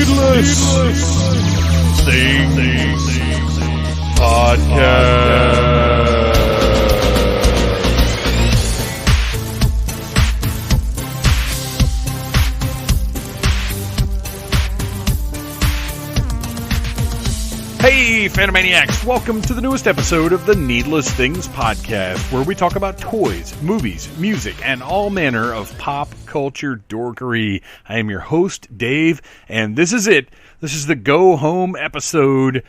Needless Things Podcast. Hey, Phantomaniacs! Welcome to the newest episode of the Needless Things Podcast, where we talk about toys, movies, music, and all manner of pop culture dorkery. I am your host, Dave, and this is it. This is the go-home episode.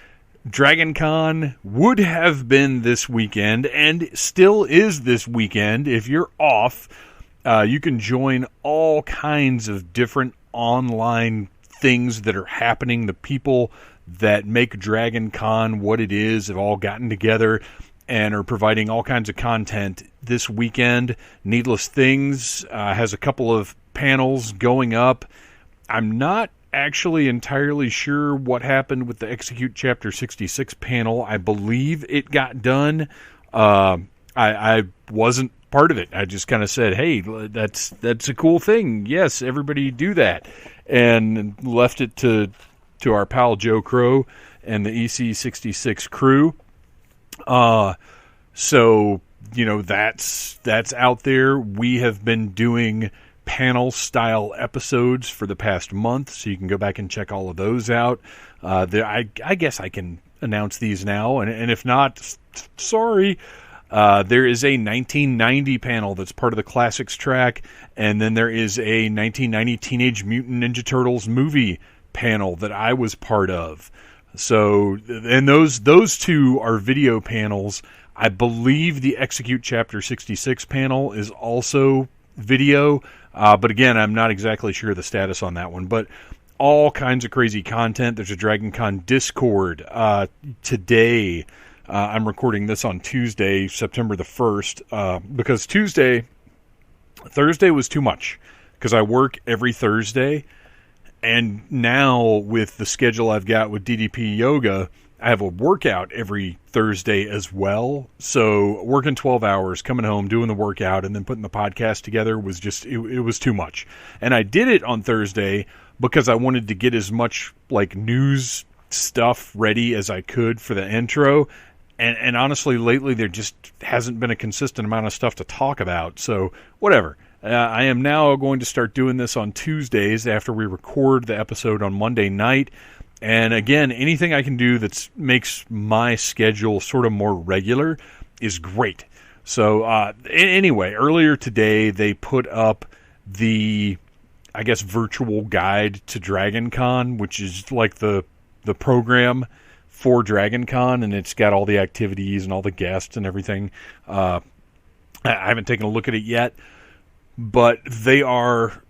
Dragon Con would have been this weekend, and still is this weekend. If you're off, you can join all kinds of different online things that are happening. The people that make Dragon Con what it is have all gotten together and are providing all kinds of content this weekend. Needless Things has a couple of panels going up. I'm not actually entirely sure what happened with the Execute Chapter 66 panel. I believe it got done. I wasn't part of it. I just kind of said, hey, that's a cool thing. Yes, everybody do that. And left it to our pal Joe Crow and the EC66 crew. So, you know, that's out there. We have been doing panel-style episodes for the past month, so you can go back and check all of those out. I guess I can announce these now, and if not, sorry. There is a 1990 panel that's part of the Classics track, and then there is a 1990 Teenage Mutant Ninja Turtles movie panel that I was part of. So, and those two are video panels. I believe the Execute Chapter 66 panel is also video, but again, I'm not exactly sure the status on that one. But all kinds of crazy content. There's a Dragon Con Discord today. I'm recording this on Tuesday, September the 1st, because Thursday was too much, because I work every Thursday. And now, with the schedule I've got with DDP Yoga, I have a workout every Thursday as well. So working 12 hours, coming home, doing the workout, and then putting the podcast together was just, it was too much. And I did it on Thursday because I wanted to get as much like news stuff ready as I could for the intro. And honestly, lately there just hasn't been a consistent amount of stuff to talk about. So whatever. I am now going to start doing this on Tuesdays after we record the episode on Monday night. And again, anything I can do that makes my schedule sort of more regular is great. So anyway, earlier today they put up the, I guess, virtual guide to Dragon Con, which is like the program for Dragon Con, and it's got all the activities and all the guests and everything. I haven't taken a look at it yet. But they are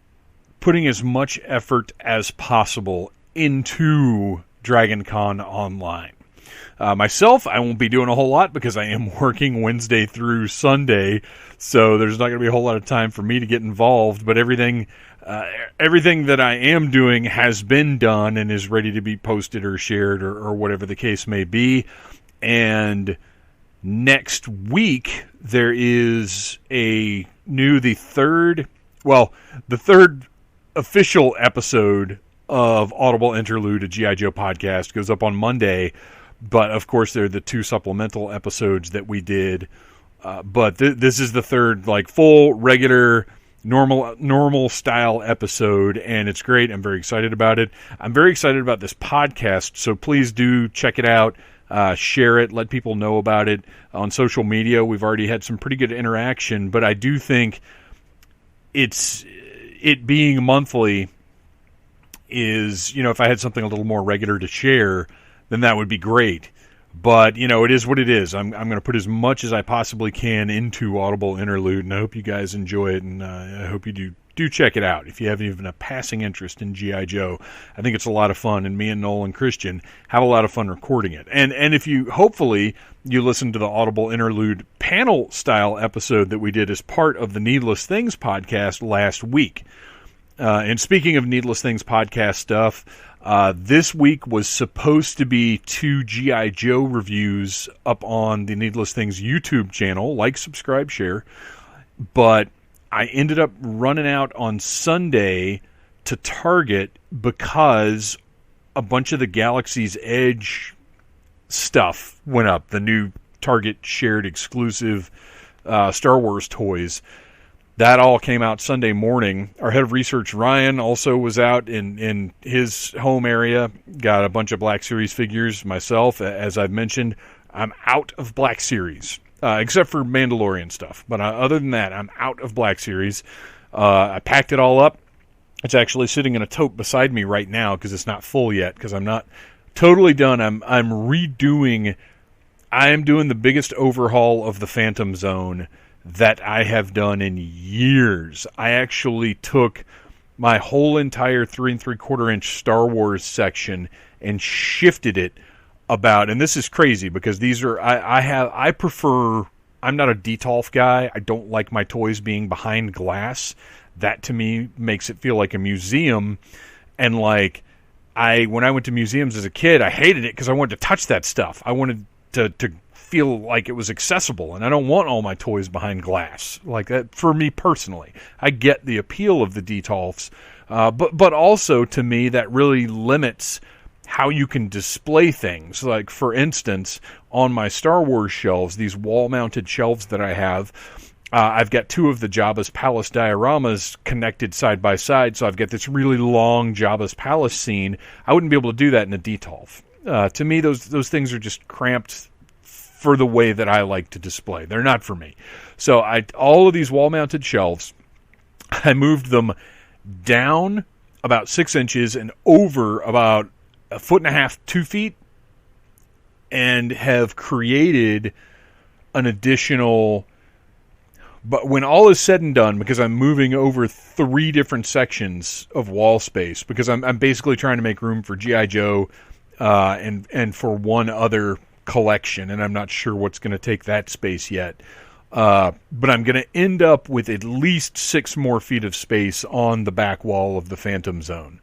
putting as much effort as possible into Dragon Con Online. Myself, I won't be doing a whole lot because I am working Wednesday through Sunday, so there's not going to be a whole lot of time for me to get involved. But everything that I am doing has been done and is ready to be posted or shared or whatever the case may be. And next week, there is the third official episode of Audible Interlude, a G.I. Joe podcast, goes up on Monday. But, of course, they're the two supplemental episodes that we did. But this is the third, like, full, regular, normal style episode, and it's great. I'm very excited about it. I'm very excited about this podcast, so please do check it out. Share it, let people know about it on social media. We've already had some pretty good interaction, but I do think it being monthly is, you know, if I had something a little more regular to share, then that would be great. But, you know, it is what it is. I'm going to put as much as I possibly can into Audible Interlude, and I hope you guys enjoy it, and I hope you do check it out if you have even a passing interest in G.I. Joe. I think it's a lot of fun, and me and Noel and Christian have a lot of fun recording it. And if you, hopefully, you listen to the Audible Interlude panel-style episode that we did as part of the Needless Things podcast last week. And speaking of Needless Things podcast stuff, this week was supposed to be 2 G.I. Joe reviews up on the Needless Things YouTube channel. Like, subscribe, share. But I ended up running out on Sunday to Target because a bunch of the Galaxy's Edge stuff went up. The new Target shared exclusive Star Wars toys. That all came out Sunday morning. Our head of research, Ryan, also was out in his home area. Got a bunch of Black Series figures. Myself, as I've mentioned, I'm out of Black Series, except for Mandalorian stuff. But other than that, I'm out of Black Series. I packed it all up. It's actually sitting in a tote beside me right now because it's not full yet because I'm not totally done. I'm redoing. I am doing the biggest overhaul of the Phantom Zone that I have done in years. I actually took my whole entire 3 3/4 inch Star Wars section and shifted it about, and this is crazy because these are, I prefer, I'm not a detolf guy. I don't like my toys being behind glass. That to me makes it feel like a museum. And like, when I went to museums as a kid, I hated it because I wanted to touch that stuff. I wanted to feel like it was accessible, and I don't want all my toys behind glass like that. For me personally, I get the appeal of the detolfs, but also to me that really limits how you can display things. Like for instance, on my Star Wars shelves, these wall-mounted shelves that I have, I've got 2 of the Jabba's Palace dioramas connected side by side, so I've got this really long Jabba's Palace scene. I wouldn't be able to do that in a detolf. To me, those things are just cramped for the way that I like to display. They're not for me. So all of these wall-mounted shelves, I moved them down about 6 inches and over about 1.5 feet, 2 feet, and have created an additional. But when all is said and done, because I'm moving over 3 different sections of wall space, because I'm basically trying to make room for G.I. Joe and for one other collection, and I'm not sure what's going to take that space yet. But I'm going to end up with at least 6 more feet of space on the back wall of the Phantom Zone,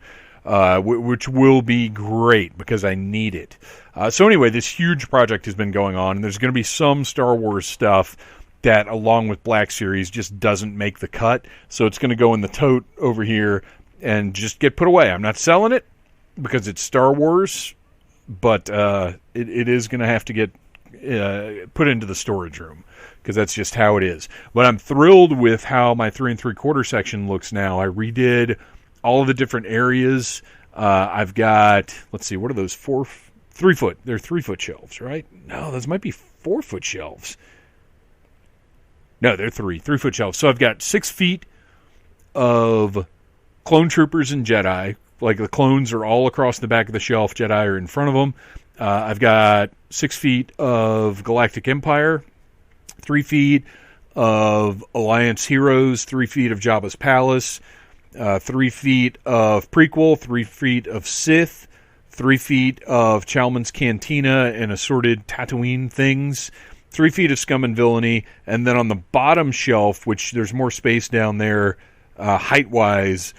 which will be great because I need it. So anyway, this huge project has been going on, and there's going to be some Star Wars stuff that, along with Black Series, just doesn't make the cut. So it's going to go in the tote over here and just get put away. I'm not selling it because it's Star Wars, but it is going to have to get put into the storage room because that's just how it is. But I'm thrilled with how my 3 3/4 section looks now. I redid all of the different areas. I've got, let's see, what are those? 3 foot? They're 3 foot shelves, right? No, those might be 4 foot shelves. No, they're 3 foot shelves. So I've got 6 feet of clone troopers and Jedi. Like the clones are all across the back of the shelf. Jedi are in front of them. I've got 6 feet of Galactic Empire, 3 feet of Alliance Heroes, 3 feet of Jabba's Palace, 3 feet of Prequel, 3 feet of Sith, 3 feet of Chalmun's Cantina and assorted Tatooine things, 3 feet of Scum and Villainy, and then on the bottom shelf, which there's more space down there height-wise,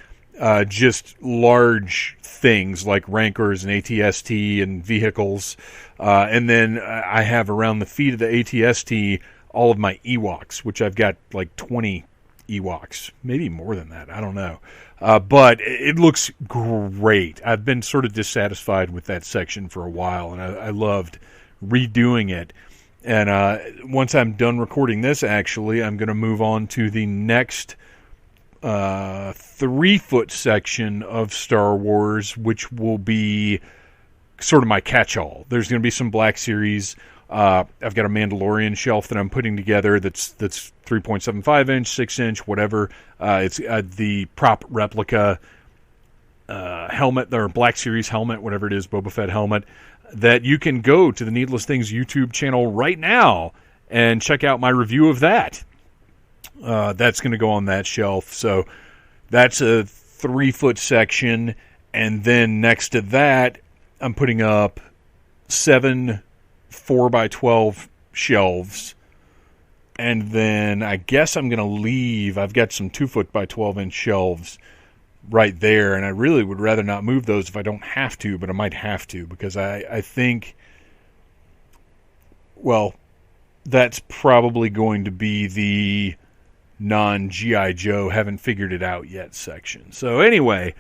just large things like Rancors and ATST and vehicles. And then I have around the feet of the ATST all of my Ewoks, which I've got like 20 Ewoks. Maybe more than that. I don't know. But it looks great. I've been sort of dissatisfied with that section for a while, and I loved redoing it. And once I'm done recording this, actually, I'm going to move on to the next 3 foot section of Star Wars, which will be sort of my catch-all. There's going to be some Black Series. I've got a Mandalorian shelf that I'm putting together that's 3.75 inch, 6 inch, whatever. It's the prop replica helmet, or Black Series helmet, whatever it is, Boba Fett helmet, that you can go to the Needless Things YouTube channel right now and check out my review of that. That's going to go on that shelf. So that's a 3 foot section. And then next to that, I'm putting up 7 4x12 shelves. And then I guess I'm going to leave. I've got some 2 foot by 12 inch shelves right there. And I really would rather not move those if I don't have to, but I might have to because I think, well, that's probably going to be the non-G.I. Joe, haven't figured it out yet section. So anyway,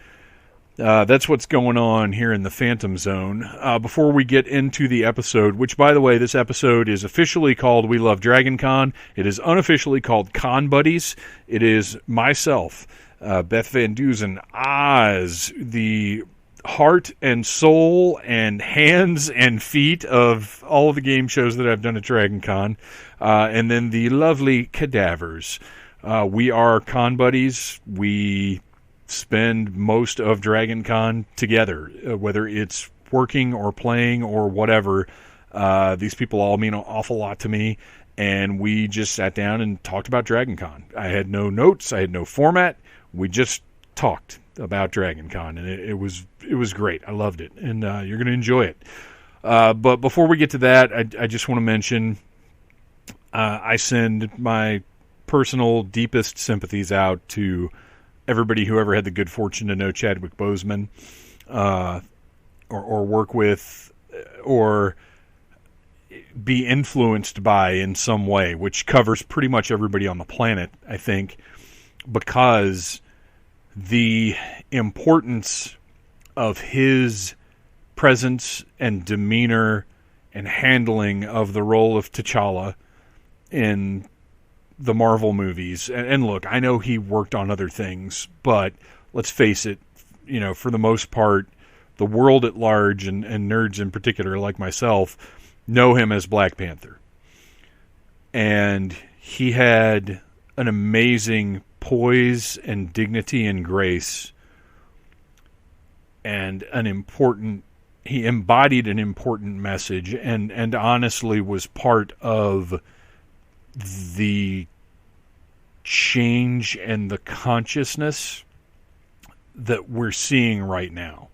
That's what's going on here in the Phantom Zone. Before we get into the episode, which, by the way, this episode is officially called We Love Dragon Con. It is unofficially called Con Buddies. It is myself, Beth Van Dusen, Oz, the heart and soul and hands and feet of all of the game shows that I've done at Dragon Con, and then the lovely Cadavers. We are Con Buddies. We spend most of Dragon Con together, whether it's working or playing or whatever. These people all mean an awful lot to me, and we just sat down and talked about Dragon Con. I had no notes, I had no format. We just talked about Dragon Con, and it was great. I loved it, and you're going to enjoy it. But before we get to that, I just want to mention I send my personal deepest sympathies out to everybody who ever had the good fortune to know Chadwick Boseman, or work with, or be influenced by in some way, which covers pretty much everybody on the planet, I think, because the importance of his presence and demeanor and handling of the role of T'Challa in the Marvel movies. And look, I know he worked on other things, but let's face it, for the most part, the world at large, and nerds in particular like myself, know him as Black Panther. And he had an amazing poise and dignity and grace, and he embodied an important message, and honestly was part of the change and the consciousness that we're seeing right now.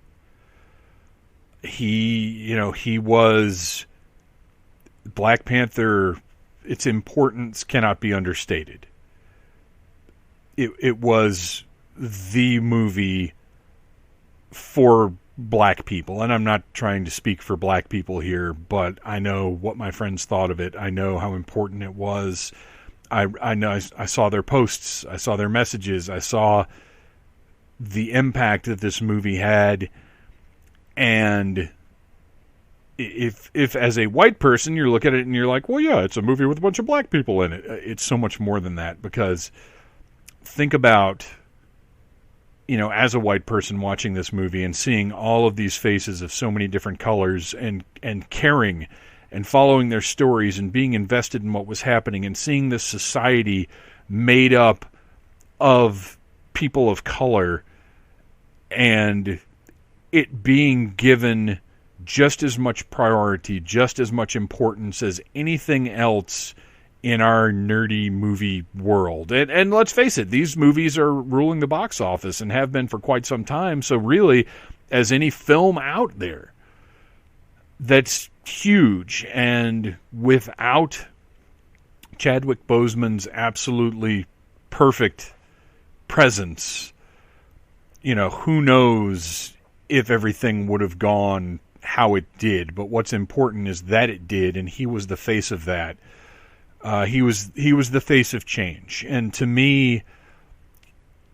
He was Black Panther. Its importance cannot be understated. It was the movie for black people, and I'm not trying to speak for black people here, but I know what my friends thought of it. I know how important it was. I know I saw their posts, I saw their messages, I saw the impact that this movie had. And if as a white person you look at it and you're like, well, yeah, it's a movie with a bunch of black people in it, it's so much more than that. Because think about, as a white person watching this movie and seeing all of these faces of so many different colors, and caring and following their stories and being invested in what was happening, and seeing this society made up of people of color, and it being given just as much priority, just as much importance as anything else in our nerdy movie world. And let's face it, these movies are ruling the box office and have been for quite some time. So really, as any film out there, that's huge. And without Chadwick Boseman's absolutely perfect presence, who knows if everything would have gone how it did. But what's important is that it did, and he was the face of that. He was the face of change. And to me,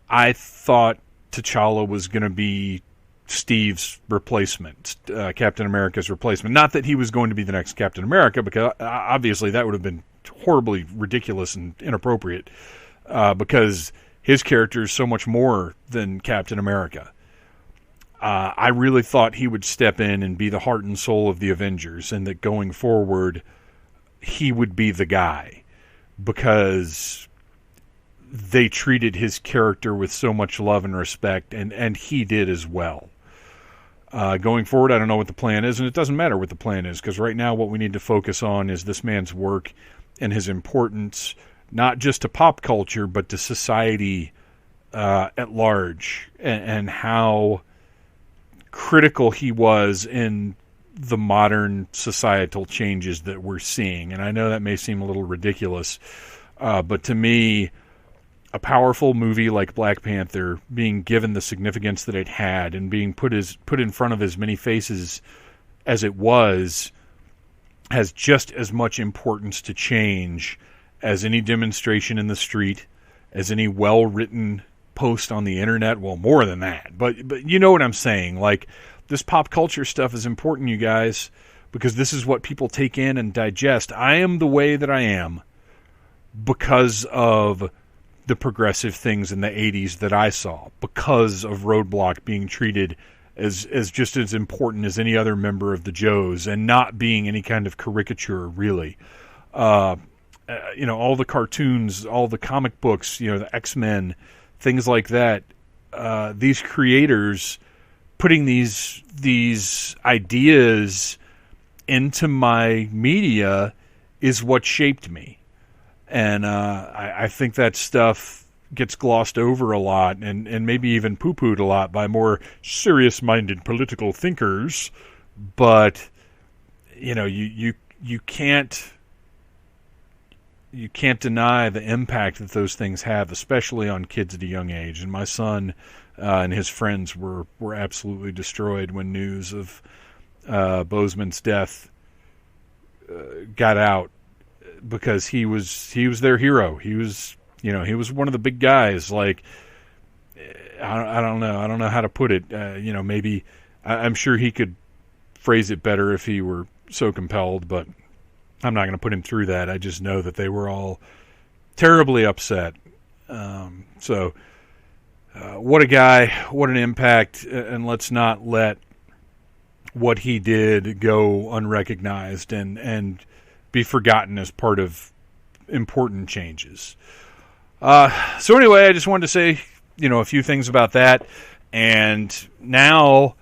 I thought T'Challa was going to be Steve's replacement, Captain America's replacement. Not that he was going to be the next Captain America, because obviously that would have been horribly ridiculous and inappropriate, because his character is so much more than Captain America. I really thought he would step in and be the heart and soul of the Avengers, and that going forward, he would be the guy, because they treated his character with so much love and respect, and he did as well. Going forward, I don't know what the plan is, and it doesn't matter what the plan is, because right now what we need to focus on is this man's work and his importance, not just to pop culture, but to society at large, and how critical he was in the modern societal changes that we're seeing. And I know that may seem a little ridiculous, but to me, a powerful movie like Black Panther being given the significance that it had, and being put in front of as many faces as it was, has just as much importance to change as any demonstration in the street, as any well-written post on the internet. Well, more than that, but you know what I'm saying. Like, this pop culture stuff is important, you guys, because this is what people take in and digest. I am the way that I am because of the progressive things in the 80s that I saw, because of Roadblock being treated as just as important as any other member of the Joes, and not being any kind of caricature, really. You know, all the cartoons, all the comic books, you know, the X-Men, things like that. These creators putting these ideas into my media is what shaped me. And I think that stuff gets glossed over a lot, and maybe even poo-pooed a lot by more serious-minded political thinkers. But, you know, you can't deny the impact that those things have, especially on kids at a young age. And my son and his friends were absolutely destroyed when news of Bozeman's death got out, because he was their hero. He was one of the big guys. Like, I don't know how to put it. You know, maybe I'm sure he could phrase it better if he were so compelled, but I'm not going to put him through that. I just know that they were all terribly upset. So what a guy, what an impact, and let's not let what he did go unrecognized and be forgotten as part of important changes. So anyway, I just wanted to say, you know, a few things about that. And now,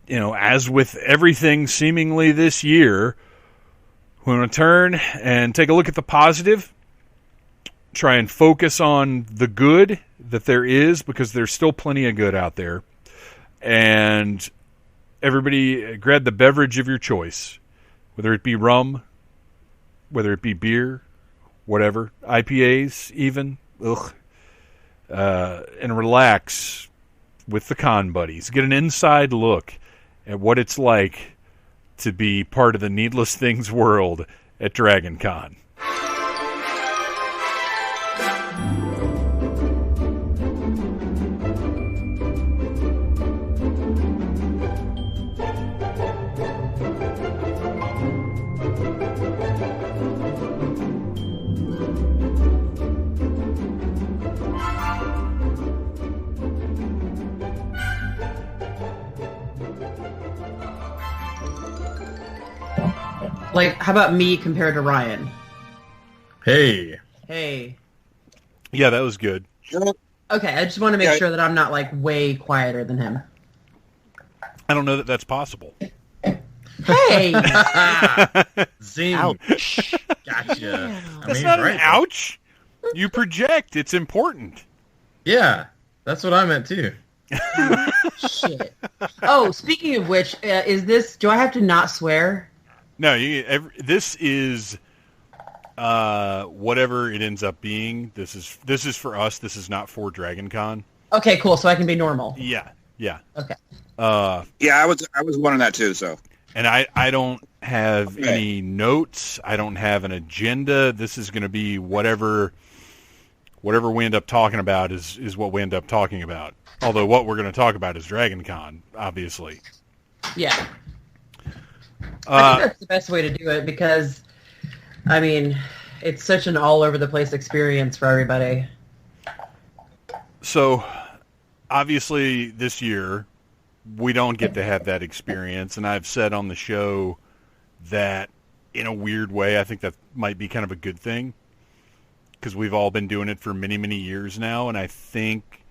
you know, as with everything seemingly this year, we're going to turn and take a look at the positive, try and focus on the good that there is, because there's still plenty of good out there. And everybody grab the beverage of your choice, whether it be rum, whether it be beer, whatever, IPAs even, and relax with the con buddies. Get an inside look at what it's like to be part of the Needless Things world at Dragon Con. Like, how about me compared to Ryan? Hey. Yeah, that was good. Okay, I just want to make sure that I'm not, like, way quieter than him. I don't know that that's possible. Hey! Zing. Ouch. Gotcha. That's not an ouch. You project. It's important. Yeah, that's what I meant too. Shit. Oh, speaking of which, do I have to not swear? No, this is whatever it ends up being. This is for us. This is not for Dragon Con. Okay, cool. So I can be normal. Yeah. Okay. Yeah, I was wondering that too. So, and I don't have any notes. I don't have an agenda. This is going to be whatever we end up talking about is what we end up talking about. Although what we're going to talk about is Dragon Con, obviously. Yeah. I think that's the best way to do it, because, I mean, it's such an all-over-the-place experience for everybody. So, obviously, this year, we don't get to have that experience, and I've said on the show that, in a weird way, I think that might be kind of a good thing, because we've all been doing it for many, many years now, and I think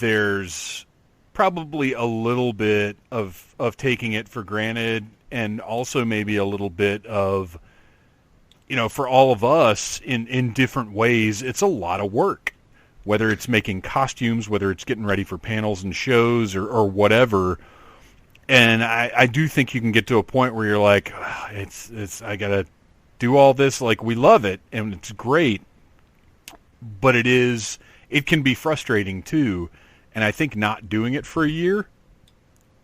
there's probably a little bit of taking it for granted, and also maybe a little bit of, you know, for all of us in different ways, it's a lot of work, whether it's making costumes, whether it's getting ready for panels and shows or whatever. And I do think you can get to a point where you're like, I gotta do all this. Like, we love it and it's great, but it can be frustrating too. And I think not doing it for a year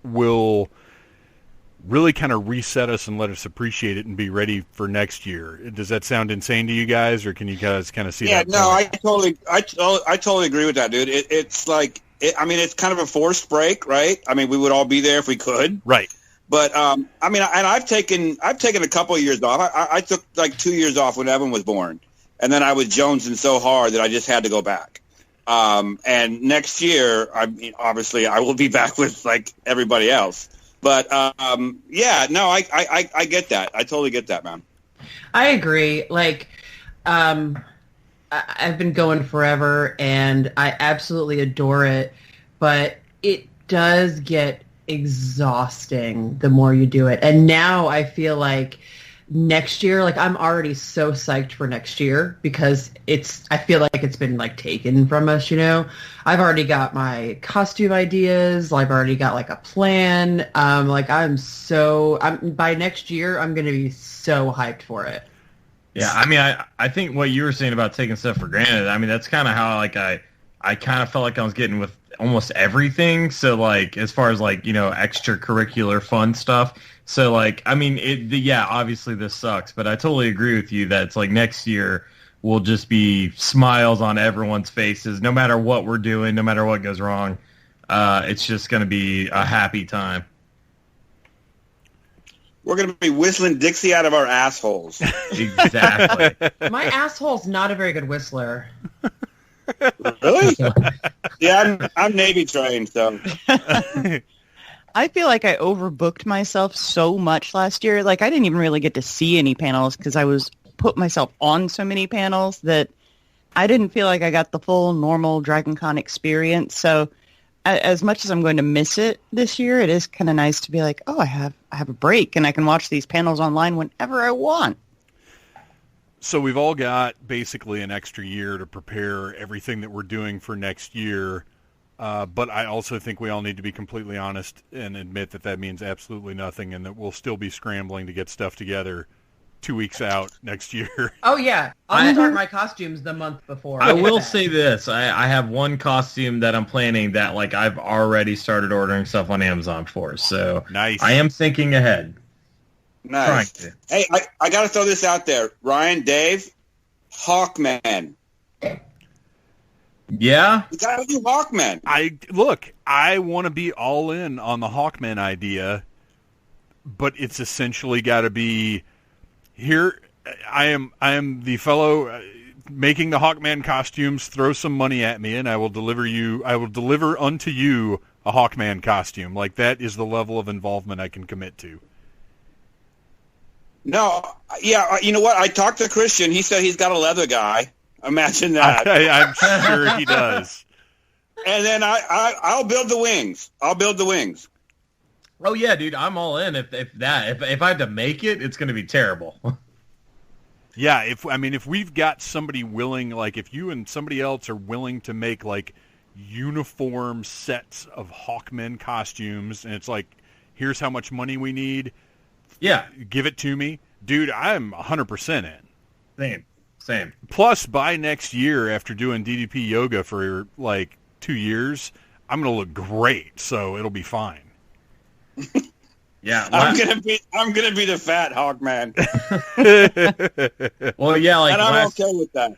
will really kind of reset us and let us appreciate it and be ready for next year. Does that sound insane to you guys, or can you guys kind of see that? Yeah, no, I totally agree with that, dude. It's like, it's kind of a forced break, right? I mean, we would all be there if we could. Right. But, and I've taken a couple of years off. I took like 2 years off when Evan was born. And then I was jonesing so hard that I just had to go back. And next year, obviously I will be back with like everybody else. But yeah, no, I get that. I totally get that, man. I agree. Like, I've been going forever, and I absolutely adore it. But it does get exhausting the more you do it. And now I feel like next year, like I'm already so psyched for next year because I feel like it's been like taken from us, you know. I've already got my costume ideas. I've already got like a plan. By next year, I'm going to be so hyped for it. Yeah, I mean, I think what you were saying about taking stuff for granted, I mean, that's kind of how like I kind of felt like I was getting with almost everything. So like as far as like, you know, extracurricular fun stuff. So like, I mean, yeah, obviously this sucks, but I totally agree with you that it's like next year will just be smiles on everyone's faces, no matter what we're doing, no matter what goes wrong. It's just going to be a happy time. We're going to be whistling Dixie out of our assholes. Exactly. My asshole's not a very good whistler. Really? Yeah, I'm Navy trained, so. I feel like I overbooked myself so much last year. Like, I didn't even really get to see any panels because I was put myself on so many panels that I didn't feel like I got the full normal DragonCon experience. So as much as I'm going to miss it this year, it is kind of nice to be like, oh, I have a break and I can watch these panels online whenever I want. So we've all got basically an extra year to prepare everything that we're doing for next year. But I also think we all need to be completely honest and admit that means absolutely nothing and that we'll still be scrambling to get stuff together 2 weeks out next year. Oh, yeah. I'll start my costumes the month before. I will say this. I have one costume that I'm planning that like I've already started ordering stuff on Amazon for. So nice. I am thinking ahead. Nice. Hey, I got to throw this out there. Ryan, Dave, Hawkman. Yeah? You got to do Hawkman. I want to be all in on the Hawkman idea, but it's essentially got to be here. I am the fellow making the Hawkman costumes. Throw some money at me, and I will deliver unto you a Hawkman costume. Like, that is the level of involvement I can commit to. No, yeah, you know what? I talked to Christian. He said he's got a leather guy. Imagine that. I'm sure he does. And then I'll build the wings. I'll build the wings. Oh yeah, dude, I'm all in. If I have to make it, it's going to be terrible. Yeah, if we've got somebody willing, like if you and somebody else are willing to make like uniform sets of Hawkmen costumes, and it's like, here's how much money we need. Yeah, give it to me, dude. I'm 100% in. Same. Plus, by next year, after doing DDP yoga for like 2 years, I'm gonna look great, so it'll be fine. Yeah, I'm gonna be the fat Hawkman. Well, yeah, like and I'm okay with that.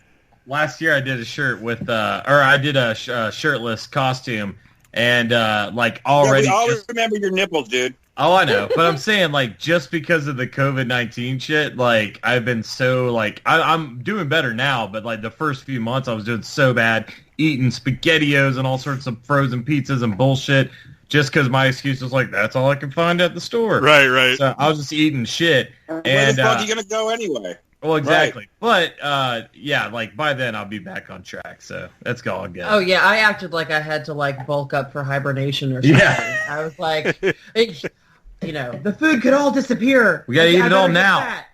Last year, I did a shirt with, I did a shirtless costume, and like already. Yeah, we all remember your nipples, dude. Oh, I know, but I'm saying like just because of the COVID-19 shit, like I've been so like I'm doing better now, but like the first few months I was doing so bad, eating SpaghettiOs and all sorts of frozen pizzas and bullshit, just because my excuse was like that's all I can find at the store. Right. So I was just eating shit. And where the fuck are you gonna go anyway? Well, exactly. Right. But yeah, like by then I'll be back on track. So that's all good. Oh yeah, I acted like I had to like bulk up for hibernation or something. Yeah. I was like, you know, the food could all disappear. We gotta eat it all now.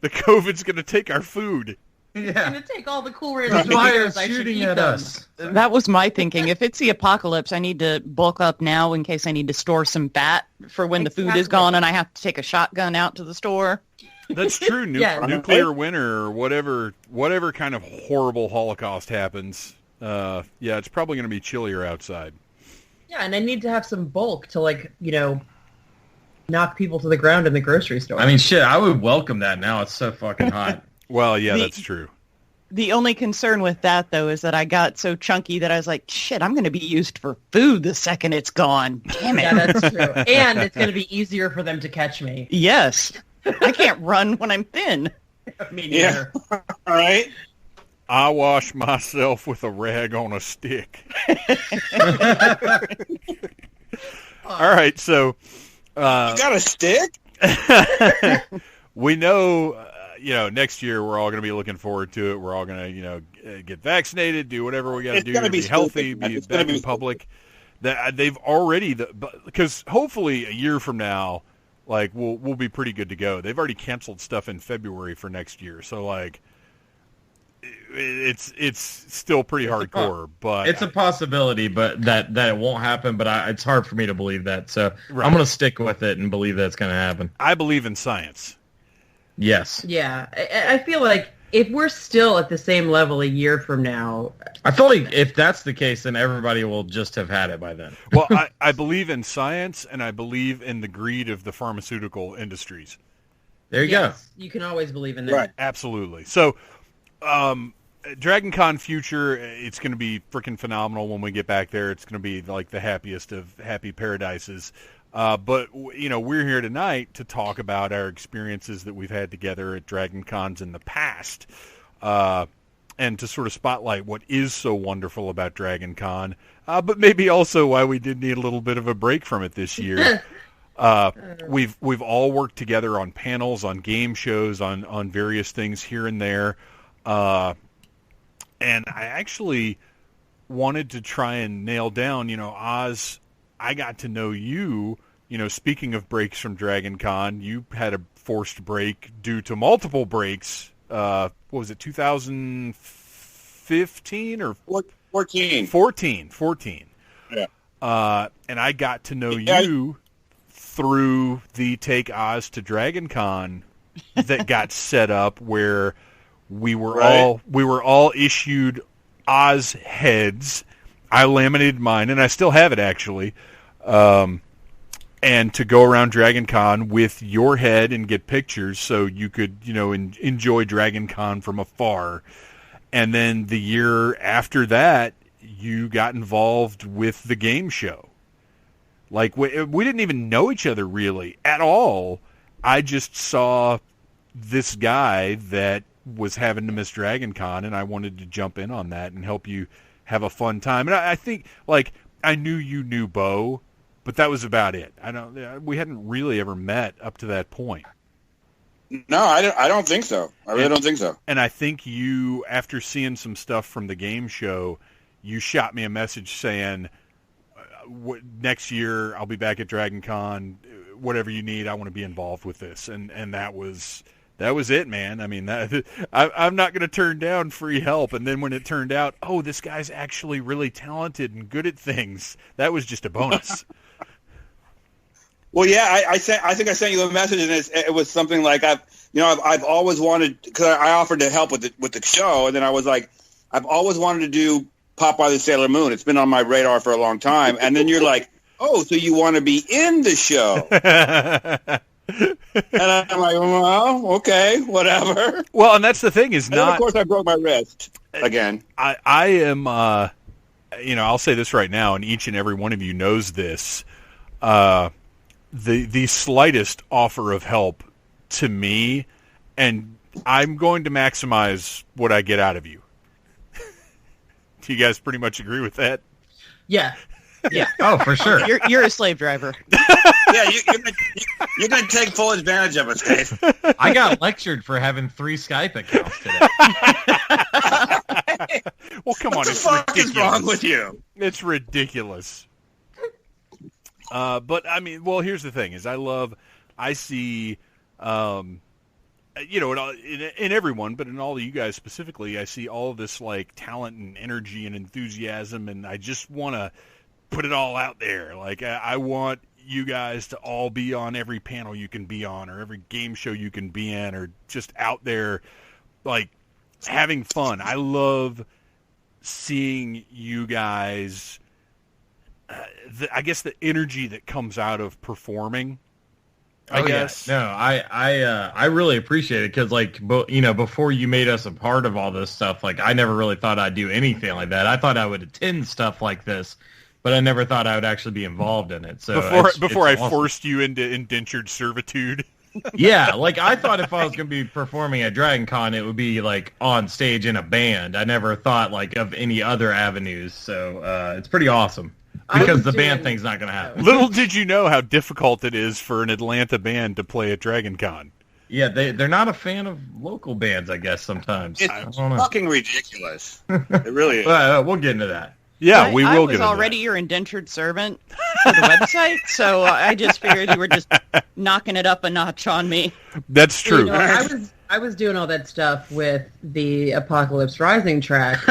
The COVID's gonna take our food. Yeah. It's gonna take all the cool random fires shooting at us. That was my thinking. If it's the apocalypse, I need to bulk up now in case I need to store some fat for when the food is gone and I have to take a shotgun out to the store. That's true. Nuclear winter or whatever kind of horrible Holocaust happens. Yeah, it's probably going to be chillier outside. Yeah, and I need to have some bulk to, like, you know, knock people to the ground in the grocery store. I mean, shit, I would welcome that now. It's so fucking hot. Well, yeah, that's true. The only concern with that, though, is that I got so chunky that I was like, shit, I'm going to be used for food the second it's gone. Damn it. Yeah, that's true. And it's going to be easier for them to catch me. Yes. I can't run when I'm thin. Me neither. All right. I wash myself with a rag on a stick. All right, so... you got a stick? We know... next year we're all going to be looking forward to it. We're all going to, get vaccinated, do whatever we got to do to be healthy, be back in public. They've already, because hopefully a year from now, like we'll be pretty good to go. They've already canceled stuff in February for next year, so like it's still pretty hardcore. But it's a possibility, but that it won't happen. But it's hard for me to believe that. So Right. I'm going to stick with it and believe that's going to happen. I believe in science. Yes. Yeah. I feel like if we're still at the same level a year from now... I feel like if that's the case, then everybody will just have had it by then. Well, I believe in science, and I believe in the greed of the pharmaceutical industries. There you go. You can always believe in that. Right. Absolutely. So, Dragon Con future, it's going to be freaking phenomenal when we get back there. It's going to be like the happiest of happy paradises. But, we're here tonight to talk about our experiences that we've had together at Dragon Cons in the past, and to sort of spotlight what is so wonderful about Dragon Con, but maybe also why we did need a little bit of a break from it this year. We've all worked together on panels, on game shows, on various things here and there, and I actually wanted to try and nail down, Oz. I got to know you, speaking of breaks from Dragon Con, you had a forced break due to multiple breaks. What was it, 2015 or 14? 14. Yeah. And I got to know you through the Take Oz to Dragon Con that got set up where we were all issued Oz heads. I laminated mine, and I still have it actually. And to go around Dragon Con with your head and get pictures so you could, enjoy Dragon Con from afar. And then the year after that, you got involved with the game show. Like, we didn't even know each other really at all. I just saw this guy that was having to miss Dragon Con, and I wanted to jump in on that and help you have a fun time. And I think, like, I knew you knew Bo, but that was about it. We hadn't really ever met up to that point. No, I don't think so. I really don't think so. And I think you, after seeing some stuff from the game show, you shot me a message saying, next year I'll be back at Dragon Con. Whatever you need, I want to be involved with this. And that was it, man. I mean, I'm not going to turn down free help. And then when it turned out, this guy's actually really talented and good at things, that was just a bonus. Well, yeah, I think I sent you a message, and it was something like I've always wanted, because I offered to help with the show, and then I was like, I've always wanted to do Popeye the Sailor Moon. It's been on my radar for a long time, and then you're like, oh, so you want to be in the show? And I'm like, well, okay, whatever. Well, and that's the thing is, of course, I broke my wrist again. I am, I'll say this right now, and each and every one of you knows this. The slightest offer of help to me, and I'm going to maximize what I get out of you. Do you guys pretty much agree with that? Yeah. Yeah. Oh, for sure. You're a slave driver. Yeah, you're going to take full advantage of us, Dave. I got lectured for having 3 Skype accounts today. Well, come on, What the it's fuck ridiculous. is wrong with you? It's ridiculous. But I mean, well, here's the thing: I see, in everyone, but in all of you guys specifically, I see all this like talent and energy and enthusiasm, and I just want to put it all out there. Like, I want you guys to all be on every panel you can be on, or every game show you can be in, or just out there, like, having fun. I love seeing you guys. I guess the energy that comes out of performing I guess. Yeah. No, I really appreciate it because, like, before you made us a part of all this stuff, like, I never really thought I'd do anything like that. I thought I would attend stuff like this, but I never thought I would actually be involved in it. So before I awesome. forced you into indentured servitude. Yeah, like, I thought if I was going to be performing at Dragon Con, it would be, like, on stage in a band. I never thought, like, of any other avenues. So it's pretty awesome. Because the band thing's not going to happen. Little did you know how difficult it is for an Atlanta band to play at Dragon Con. Yeah, they're not a fan of local bands, I guess, sometimes. It's fucking ridiculous. It really is. We'll get into that. Yeah, we will get into that. I was already your indentured servant for the website, so I just figured you were just knocking it up a notch on me. That's true. You know, I was doing all that stuff with the Apocalypse Rising track,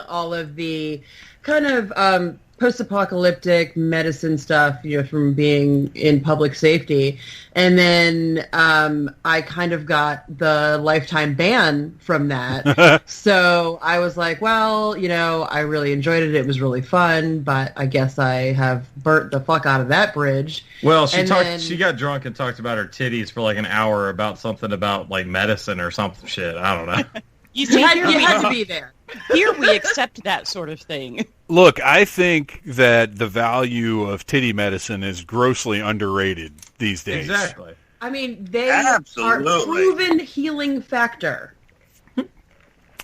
all of the kind of post-apocalyptic medicine stuff, you know, from being in public safety. And then I kind of got the lifetime ban from that. So I was like, well, you know, I really enjoyed it. It was really fun, but I guess I have burnt the fuck out of that bridge. Well, she got drunk and talked about her titties for like an hour about something about like medicine or something shit. I don't know. You see, you had to be there. Here we accept that sort of thing. Look, I think that the value of titty medicine is grossly underrated these days. Exactly. I mean, they Absolutely. are proven healing factor.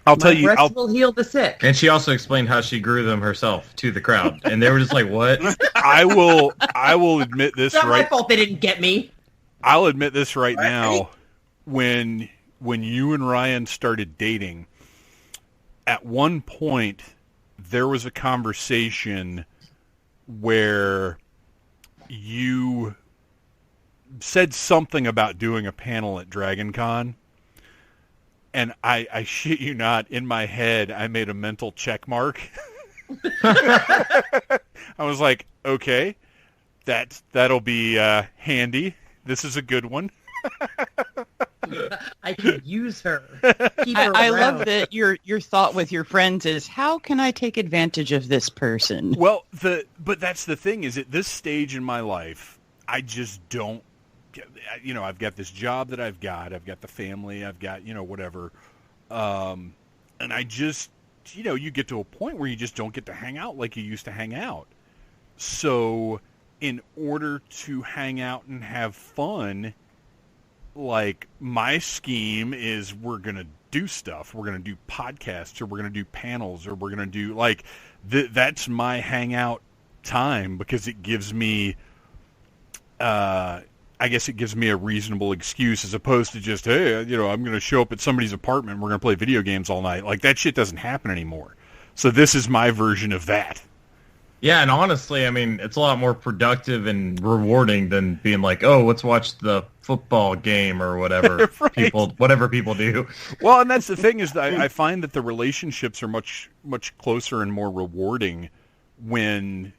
I'll tell you, breasts will heal the sick. And she also explained how she grew them herself to the crowd, and they were just like, "What?" I will admit this It's not my right. fault they didn't get me. I'll admit this right now. When you and Ryan started dating, at one point there was a conversation where you said something about doing a panel at Dragon Con, and I shit you not, in my head I made a mental check mark. I was like, okay, that'll be handy. This is a good one. I can use her. Keep her I around. love that your thought with your friends is, how can I take advantage of this person? Well, but that's the thing, is at this stage in my life, I just don't, you know, I've got this job that I've got the family, I've got, you know, whatever, and I just, you know, you get to a point where you just don't get to hang out like you used to hang out. So in order to hang out and have fun, like, my scheme is we're going to do stuff. We're going to do podcasts, or we're going to do panels, or we're going to do, like, that's my hangout time, because it gives me, I guess it gives me a reasonable excuse, as opposed to just, hey, you know, I'm going to show up at somebody's apartment and we're going to play video games all night. Like, that shit doesn't happen anymore. So this is my version of that. Yeah, and honestly, I mean, it's a lot more productive and rewarding than being like, "Oh, let's watch the football game," or whatever Right. whatever people do. Well, and that's the thing, is that I find that the relationships are much closer and more rewarding when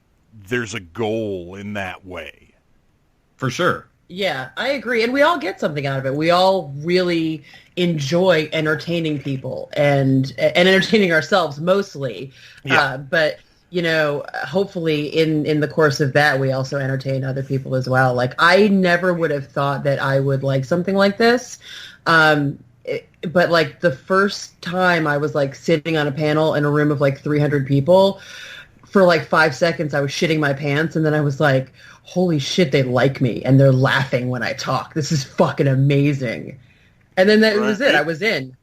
there's a goal in that way. For sure. Yeah, I agree. And we all get something out of it. We all really enjoy entertaining people and entertaining ourselves mostly. Yeah. But, you know, hopefully in the course of that, we also entertain other people as well. Like, I never would have thought that I would like something like this. But, like, the first time I was, like, sitting on a panel in a room of, like, 300 people, for, like, 5 seconds I was shitting my pants, and then I was like, holy shit, they like me, and they're laughing when I talk. This is fucking amazing. And then that was it. I was in.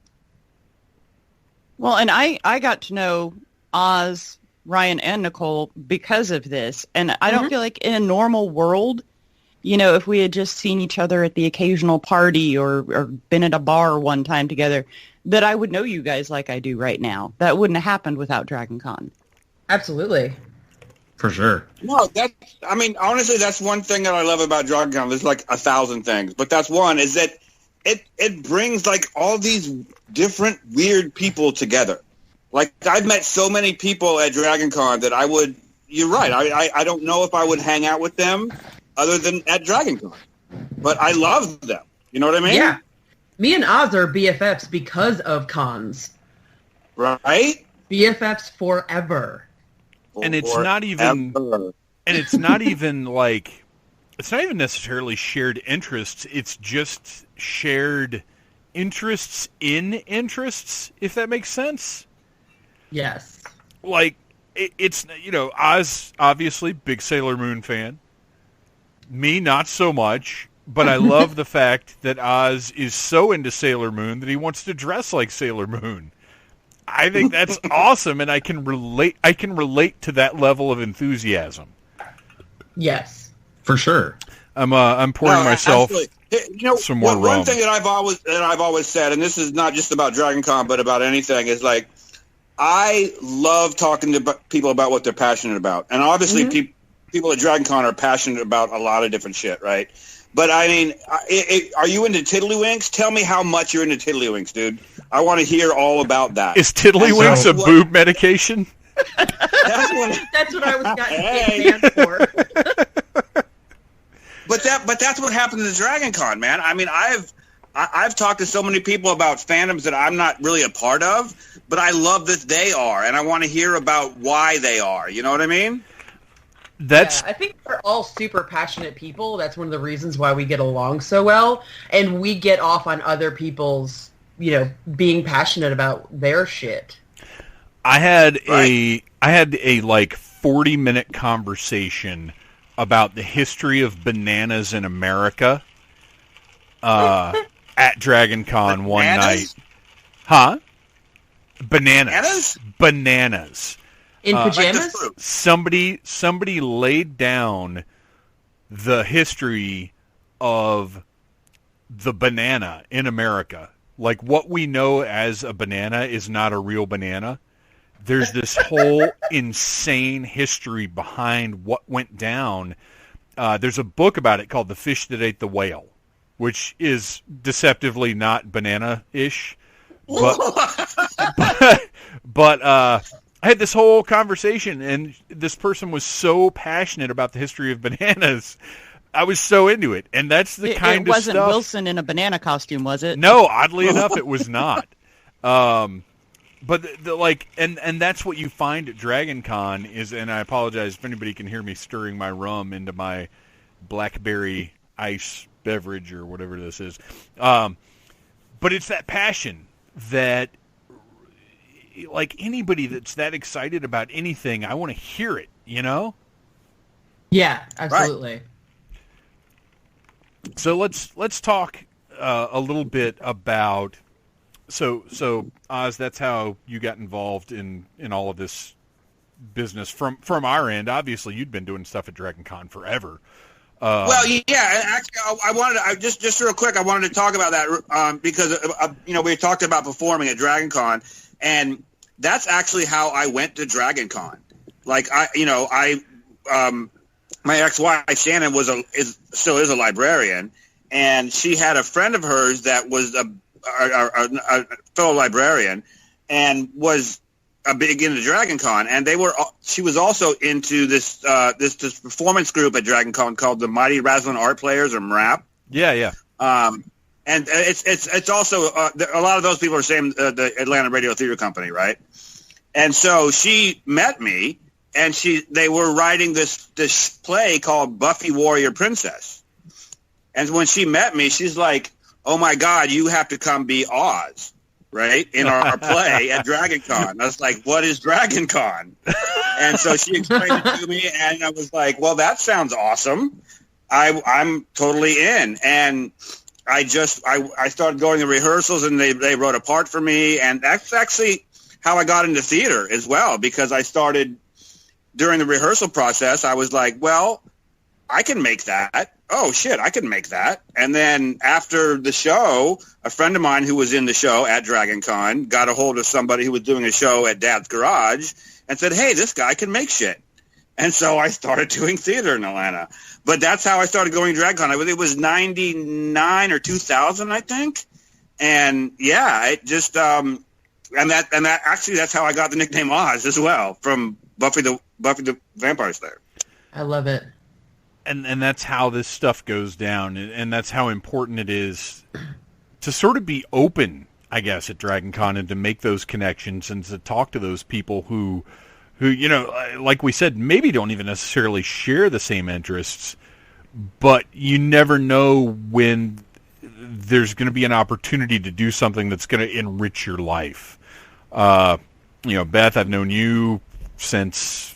Well, and I got to know Oz, Ryan, and Nicole because of this. And I don't feel like in a normal world, you know, if we had just seen each other at the occasional party or been at a bar one time together, that I would know you guys like I do right now. That wouldn't have happened without Dragon Con. Absolutely. For sure. No, I mean, honestly, that's one thing that I love about Dragon Con. There's like 1,000 things, but that's one, is that it brings like all these different weird people together. Like, I've met so many people at Dragon Con that you're right, I don't know if I would hang out with them other than at Dragon Con. But I love them. You know what I mean? Yeah. Me and Oz are BFFs because of cons. Right? BFFs forever. And it's not even like it's not even necessarily shared interests. It's just shared interests in interests, if that makes sense. Yes. Like, it's, Oz, obviously, big Sailor Moon fan. Me, not so much. But I love the fact that Oz is so into Sailor Moon that he wants to dress like Sailor Moon. I think that's awesome, and I can relate to that level of enthusiasm. Yes. For sure. I'm pouring myself some more rum. One thing that I've always said, and this is not just about Dragon Con, but about anything, is like, I love talking to people about what they're passionate about. And obviously people at Dragon Con are passionate about a lot of different shit, right? But I mean, are you into tiddlywinks? Tell me how much you're into tiddlywinks, dude. I want to hear all about that. Is tiddlywinks a boob medication? That's what I was getting for. But that's what happened to Dragon Con, man. I mean, I've talked to so many people about fandoms that I'm not really a part of, but I love that they are, and I want to hear about why they are. You know what I mean? I think we're all super passionate people. That's one of the reasons why we get along so well, and we get off on other people's, being passionate about their shit. I had a like 40-minute conversation about the history of bananas in America at Dragon Con one night. Huh? Bananas. In pajamas? Somebody laid down the history of the banana in America. Like, what we know as a banana is not a real banana. There's this whole insane history behind what went down. There's a book about it called The Fish That Ate the Whale, which is deceptively not banana-ish. But I had this whole conversation, and this person was so passionate about the history of bananas. I was so into it, and that's the kind of stuff. It wasn't Wilson in a banana costume, was it? No, oddly enough, it was not. But and that's what you find at Dragon Con is, and I apologize if anybody can hear me stirring my rum into my blackberry ice beverage or whatever this is. But it's that passion that, like, anybody that's that excited about anything, I want to hear it, Yeah, absolutely. Right. So let's talk a little bit about so Oz, that's how you got involved in all of this business from our end. Obviously, you'd been doing stuff at Dragon Con forever. Well, yeah. Actually, I wanted just real quick. I wanted to talk about that because we talked about performing at Dragon Con, and that's actually how I went to Dragon Con. Like my ex-wife Shannon still is a librarian, and she had a friend of hers that was a fellow librarian and was a big into Dragon Con, and she was also into this performance group at Dragon Con called the Mighty Razzling Art Players, or MRAP. Yeah. And it's also a lot of those people are saying the Atlanta Radio Theater Company, right? And so she met me, and they were writing this play called Buffy Warrior Princess. And when she met me, she's like, "Oh my God, you have to come be Oz, right, in our play at Dragon Con." I was like, "What is Dragon Con?" And so she explained it to me, and I was like, "Well, that sounds awesome. I'm totally in." And I started going to rehearsals, and they wrote a part for me, and that's actually how I got into theater as well, because I started during the rehearsal process. I was like, "Well, I can make that. Oh, shit, I can make that." And then after the show, a friend of mine who was in the show at Dragon Con got a hold of somebody who was doing a show at Dad's Garage and said, "Hey, this guy can make shit." And so I started doing theater in Atlanta. But that's how I started going to Dragon Con. It was 99 or 2000, I think. And yeah, it just and that actually that's how I got the nickname Oz as well, from Buffy the Vampire Slayer. I love it. And that's how this stuff goes down, and that's how important it is to sort of be open, I guess, at Dragon Con, and to make those connections and to talk to those people who like we said, maybe don't even necessarily share the same interests, but you never know when there's going to be an opportunity to do something that's going to enrich your life. Beth, I've known you since,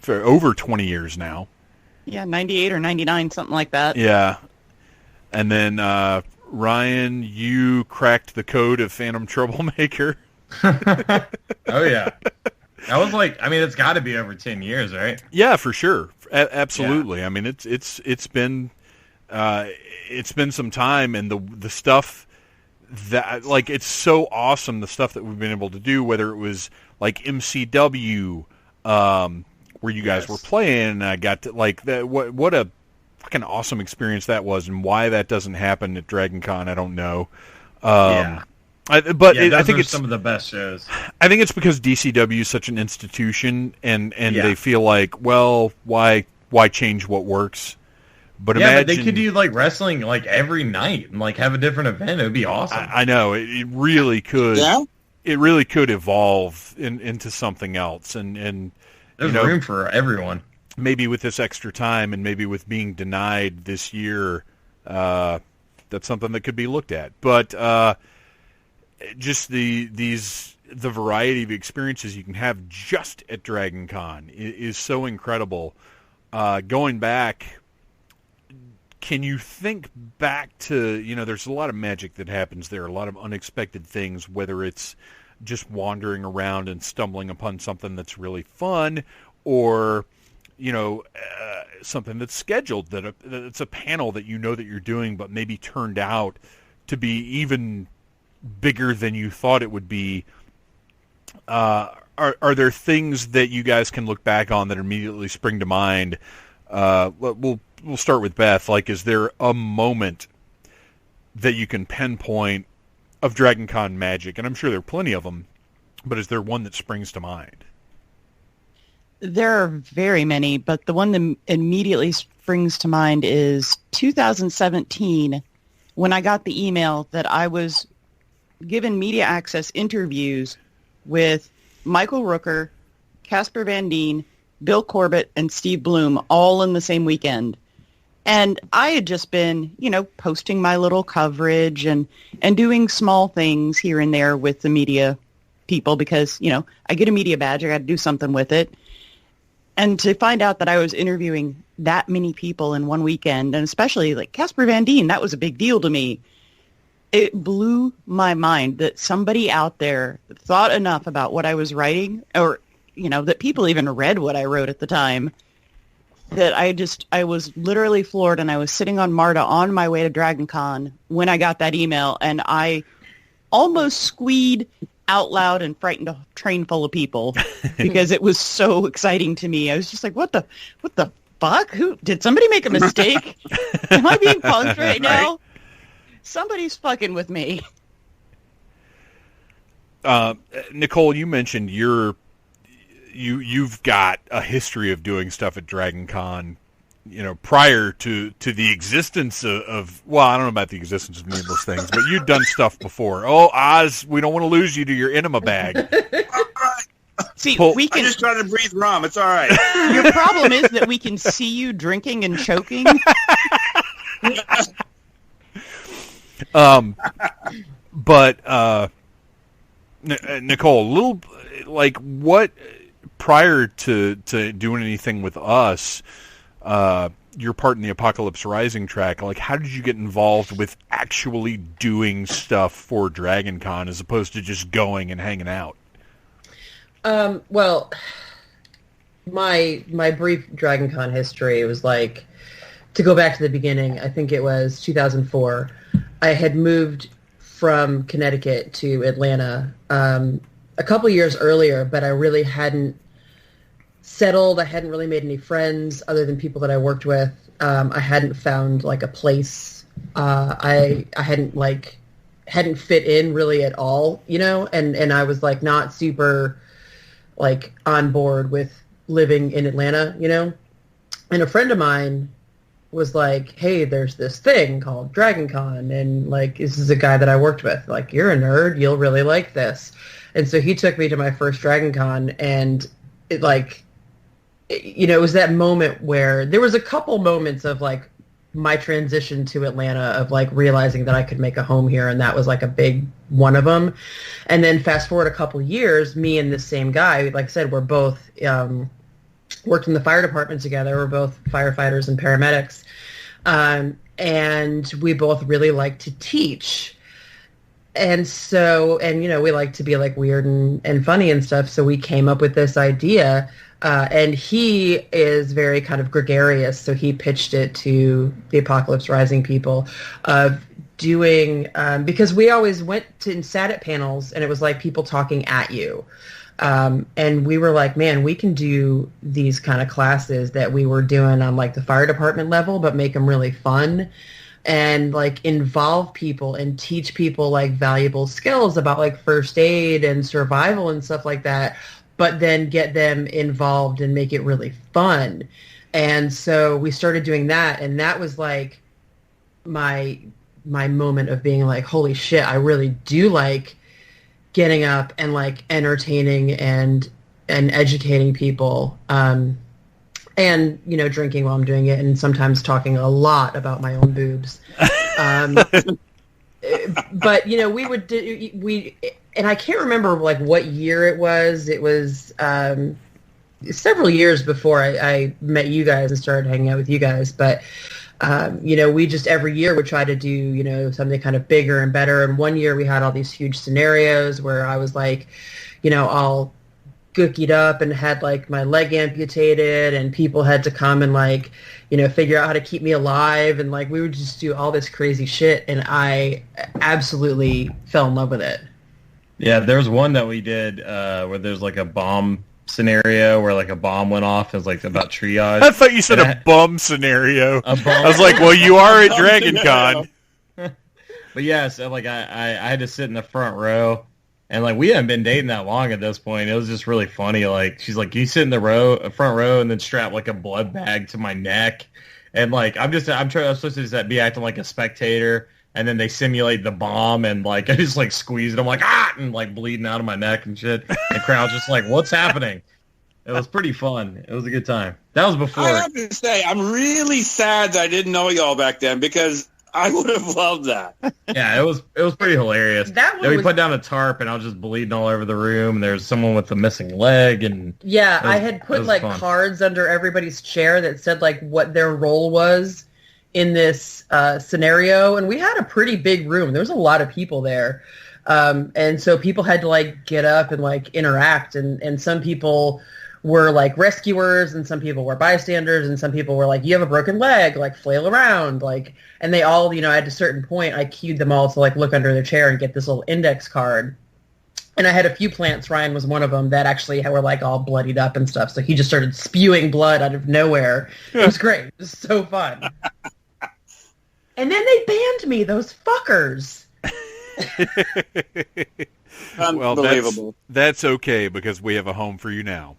for over 20 years now. Yeah, 98 or 99, something like that. Yeah. And then, Ryan, you cracked the code of Phantom Troublemaker. Oh, yeah. That was it's got to be over 10 years, right? Yeah, for sure. Absolutely. Yeah. I mean, it's been some time, and the stuff that, it's so awesome, the stuff that we've been able to do, whether it was like MCW, where you guys were playing, and I got to that. What a fucking awesome experience that was, and why that doesn't happen at Dragon Con, I don't know. I think it's some of the best shows. I think it's because DCW is such an institution, and they feel like, well, why change what works? But imagine, but they could do wrestling every night and have a different event. It would be awesome. I know it really could. Yeah? It really could evolve into something else, and there's room for everyone. Maybe with this extra time, and maybe with being denied this year, that's something that could be looked at. But just the variety of experiences you can have just at Dragon Con is so incredible. Going back, can you think back to, there's a lot of magic that happens there, a lot of unexpected things, whether it's just wandering around and stumbling upon something that's really fun, or something that's scheduled, that it's a panel that that you're doing, but maybe turned out to be even bigger than you thought it would be. Are there things that you guys can look back on that immediately spring to mind? We'll start with Beth. Is there a moment that you can pinpoint of Dragon Con magic? And I'm sure there are plenty of them, but is there one that springs to mind? There are very many, but the one that immediately springs to mind is 2017, when I got the email that I was given media access interviews with Michael Rooker, Casper Van Dien, Bill Corbett, and Steve Bloom all in the same weekend. And I had just been, posting my little coverage and doing small things here and there with the media people because, I get a media badge. I got to do something with it. And to find out that I was interviewing that many people in one weekend, and especially Casper Van Dien, that was a big deal to me. It blew my mind that somebody out there thought enough about what I was writing, or, that people even read what I wrote at the time, that I was literally floored, and I was sitting on MARTA on my way to Dragon Con when I got that email, and I almost squeed out loud and frightened a train full of people because it was so exciting to me. I was just like, what the fuck? Did somebody make a mistake? Am I being punked right now? Somebody's fucking with me. Nicole, you mentioned you've got a history of doing stuff at Dragon Con, prior to the existence of well, I don't know about the existence of Needless Things, but you've done stuff before. Oh, Oz, we don't want to lose you to your enema bag. All right. See, I just try to breathe rum. It's all right. Your problem is that we can see you drinking and choking. But Nicole, a little what prior to doing anything with us, your part in the Apocalypse Rising track, how did you get involved with actually doing stuff for Dragon Con as opposed to just going and hanging out? Well, my brief Dragon Con history was to go back to the beginning, I think it was 2004. I had moved from Connecticut to Atlanta a couple years earlier, but I really hadn't settled. I hadn't really made any friends other than people that I worked with. I hadn't found a place. I hadn't fit in really at all, and I was not super on board with living in Atlanta, and a friend of mine was hey, there's this thing called Dragon Con, and this is a guy that I worked with. You're a nerd, you'll really like this. And so he took me to my first Dragon Con, and it it was that moment where there was a couple moments of like my transition to Atlanta of like realizing that I could make a home here, and that was like a big one of them. And then fast forward a couple years, me and this same guy, like I said, we're both worked in the fire department together. We're both firefighters and paramedics, and we both really like to teach. And so, we like to be like weird and funny and stuff. So we came up with this idea. And he is very kind of gregarious, so he pitched it to the Apocalypse Rising people of doing, because we always went to and sat at panels, and it was like people talking at you. And we were like, man, we can do these kind of classes that we were doing on like the fire department level, but make them really fun and like involve people and teach people like valuable skills about like first aid and survival and stuff like that, but then get them involved and make it really fun. And so we started doing that, and that was like my moment of being like, holy shit, I really do like getting up and like entertaining and educating people, and drinking while I'm doing it, and sometimes talking a lot about my own boobs. But we would do, and I can't remember like what year it was. It was several years before I met you guys and started hanging out with you guys. But we just every year would try to do something kind of bigger and better. And one year we had all these huge scenarios where I was like, all gookied up and had like my leg amputated, and people had to come and like figure out how to keep me alive, and like we would just do all this crazy shit, and I absolutely fell in love with it. Yeah, there was one that we did where there's like a bomb scenario where like a bomb went off. It was like about triage. I thought you said a bum scenario. I was like, well, you are at Dragon Con. But yeah, so like I had to sit in the front row, and like we hadn't been dating that long at this point. It was just really funny. Like she's like, you sit in the front row, and then strap like a blood bag to my neck, and like I'm supposed to just be acting like a spectator. And then they simulate the bomb, and like I just like squeeze it. I'm like and like bleeding out of my neck and shit. The crowd's just like, what's happening? It was pretty fun. It was a good time. That was before. I have to say, I'm really sad that I didn't know y'all back then, because I would have loved that. Yeah, it was pretty hilarious. That we put down a tarp, and I was just bleeding all over the room. And there's someone with a missing leg, and I had put like fun cards under everybody's chair that said like what their role was in this scenario, and we had a pretty big room. There was a lot of people there, and so people had to like get up and like interact, and some people were like rescuers, and some people were bystanders, and some people were like, you have a broken leg, like flail around, like, and they all at a certain point I cued them all to like look under their chair and get this little index card. And I had a few plants, Ryan was one of them, that actually were like all bloodied up and stuff, so he just started spewing blood out of nowhere. It was great. It was so fun. And then they banned me, those fuckers. Unbelievable. Well, that's okay, because we have a home for you now.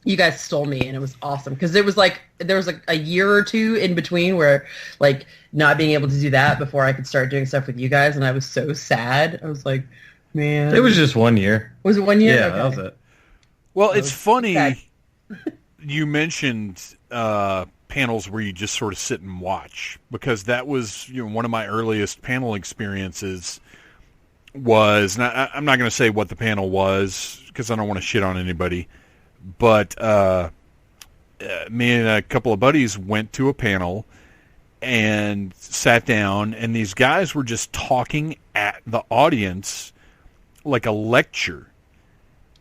You guys stole me, and it was awesome, because there was like a year or two in between where like not being able to do that before I could start doing stuff with you guys, and I was so sad. I was like, man. It was just 1 year. Was it 1 year? Yeah, okay. that was it. Well, it's funny you mentioned panels where you just sort of sit and watch, because that was one of my earliest panel experiences was, and I'm not going to say what the panel was because I don't want to shit on anybody, but me and a couple of buddies went to a panel and sat down, and these guys were just talking at the audience like a lecture,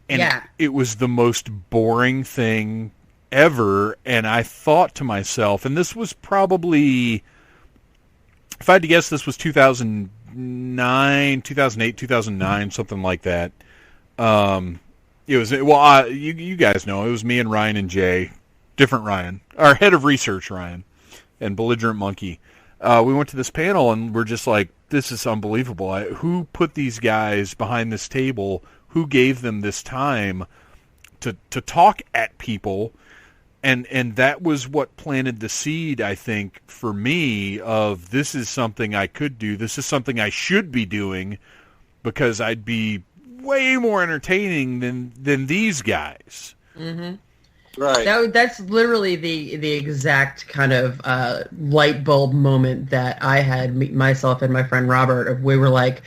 and it was the most boring thing ever. And I thought to myself, and this was probably, if I had to guess, this was 2009, 2008, 2009, something like that. It was, well, you guys know, it was me and Ryan and Jay, different Ryan, our head of research Ryan, and Belligerent Monkey. We went to this panel, and we're just like, this is unbelievable. Who put these guys behind this table? Who gave them this time to talk at people? And that was what planted the seed, I think, for me, of this is something I could do. This is something I should be doing, because I'd be way more entertaining than these guys. Mm-hmm. Right. That's literally the exact kind of light bulb moment that I had, myself and my friend Robert, of we were like,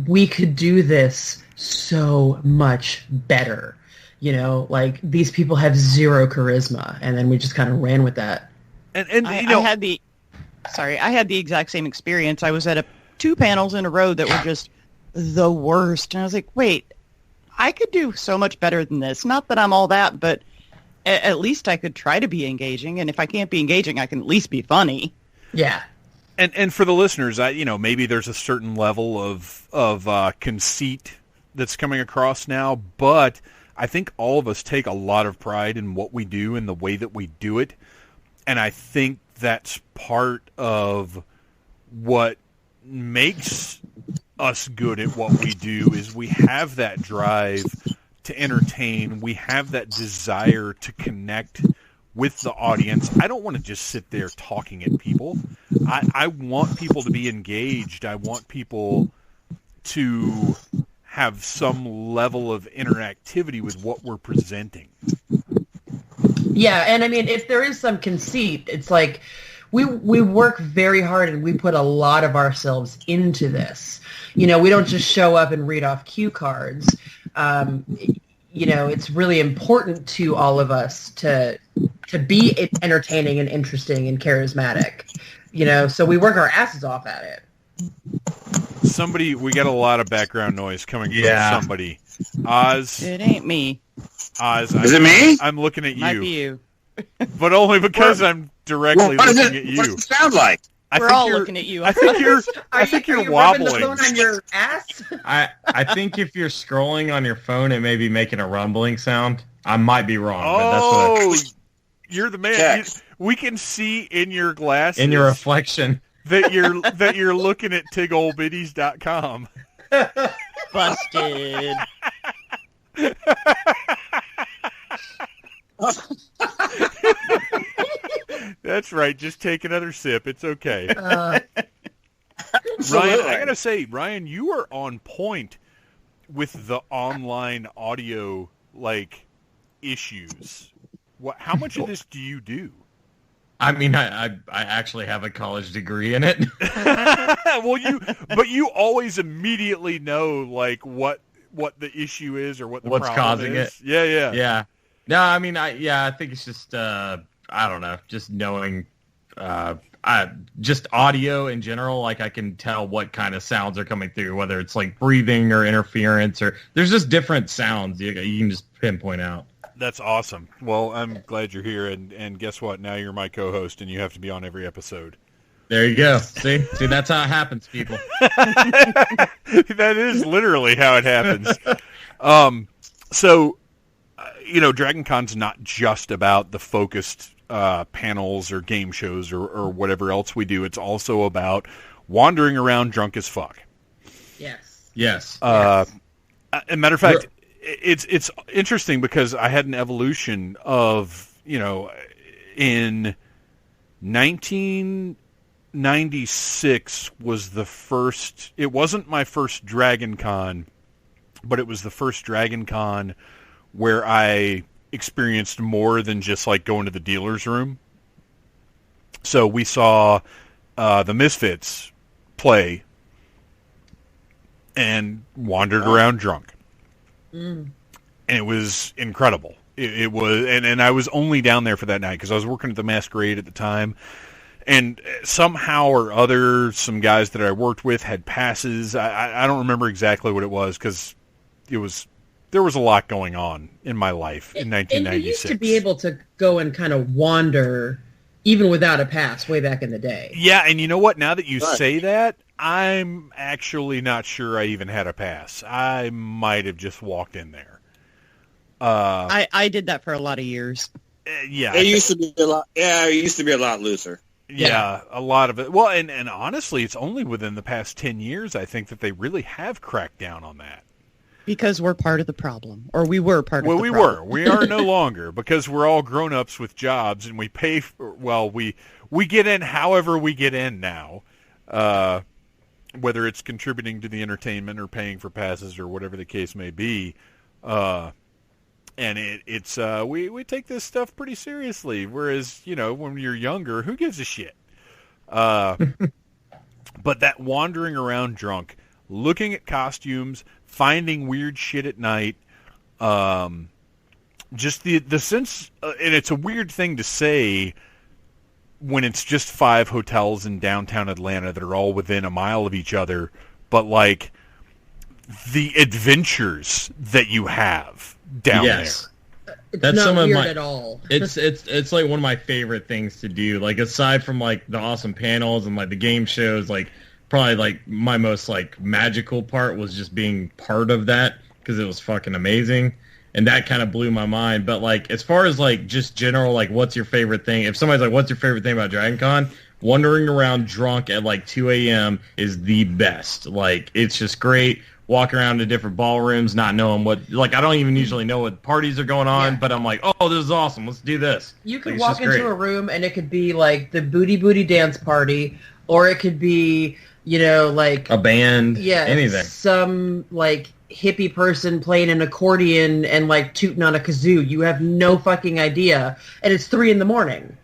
we could do this so much better. You know, like these people have zero charisma, and then we just kind of ran with that. And I had the exact same experience. I was at 2 panels in a row that were just the worst, and I was like, wait, I could do so much better than this. Not that I'm all that, but at least I could try to be engaging, and if I can't be engaging, I can at least be funny. Yeah. And for the listeners, maybe there's a certain level of conceit that's coming across now, but I think all of us take a lot of pride in what we do and the way that we do it, and I think that's part of what makes us good at what we do is we have that drive to entertain. We have that desire to connect with the audience. I don't want to just sit there talking at people. I want people to be engaged. I want people to have some level of interactivity with what we're presenting. Yeah, and I mean, if there is some conceit, it's like we work very hard and we put a lot of ourselves into this. You know, we don't just show up and read off cue cards. You know, it's really important to all of us to be entertaining and interesting and charismatic. You know, so we work our asses off at it. We got a lot of background noise coming from somebody. Oz. It ain't me. Oz. Is it me? I'm looking at you. Might be you. But only because I'm directly looking at you. What does it sound like? We're all looking at you. I think you're wobbling. Rubbing the phone on your ass? I think if you're scrolling on your phone, it may be making a rumbling sound. I might be wrong, but that's what you're the man. We can see in your glasses, in your reflection, that you're looking at tigolbiddies.com. Busted. That's right. Just take another sip. It's okay. Ryan, I gotta say, Ryan, you are on point with the online audio issues. How much of this do you do? I mean, I actually have a college degree in it. Well, you always immediately know what the issue is or what's problem causing is. it. Yeah. No, I mean, I think it's just I don't know, just knowing just audio in general. I can tell what kind of sounds are coming through, whether it's breathing or interference, or there's just different sounds you can just pinpoint out. That's awesome. Well, I'm glad you're here, and guess what? Now you're my co-host, and you have to be on every episode. There you go. See, that's how it happens, people. That is literally how it happens. So, Dragon Con's not just about the focused panels or game shows or whatever else we do. It's also about wandering around drunk as fuck. Yes. As a matter of fact, it's interesting because I had an evolution of, in 1996 was the first, it wasn't my first Dragon Con, but it was the first Dragon Con where I experienced more than just going to the dealer's room. So we saw the Misfits play and wandered around drunk. And it was incredible. It was, and I was only down there for that night because I was working at the Masquerade at the time. And somehow or other, some guys that I worked with had passes. I don't remember exactly what it was because there was a lot going on in my life in 1996. And you used to be able to go and kind of wander even without a pass way back in the day. Yeah, and you know what? Now that you say that, I'm actually not sure I even had a pass. I might have just walked in there. I did that for a lot of years. Yeah. It used to be a lot. Yeah, it used to be a lot looser. Yeah, a lot of it. Well, and honestly, it's only within the past 10 years, I think, that they really have cracked down on that. Because we're part of the problem. Or we were part of the problem. Well, we were. We are no longer because we're all grown-ups with jobs and we pay for, we get in however we get in now. Whether it's contributing to the entertainment or paying for passes or whatever the case may be. And it's we take this stuff pretty seriously. Whereas, when you're younger, who gives a shit? But that wandering around drunk, looking at costumes, finding weird shit at night, just the sense, and it's a weird thing to say when it's just 5 hotels in downtown Atlanta that are all within a mile of each other, but like the adventures that you have down there. It's That's not some of weird my. at all. It's like one of my favorite things to do. Like aside from like the awesome panels and like the game shows, like probably like my most like magical part was just being part of that because it was fucking amazing. And that kind of blew my mind. But like as far as like just general, like what's your favorite thing? If somebody's like, what's your favorite thing about Dragon Con? Wandering around drunk at like 2 a.m. is the best. Like it's just great. Walk around to different ballrooms, not knowing what, like, I don't even usually know what parties are going on, but I'm like, oh, this is awesome. Let's do this. You could Like, walk it's just into great. a room and it could be like the booty dance party, or it could be, like A band, yeah, anything. some like hippie person playing an accordion and like tooting on a kazoo. You have no fucking idea, and it's 3 a.m.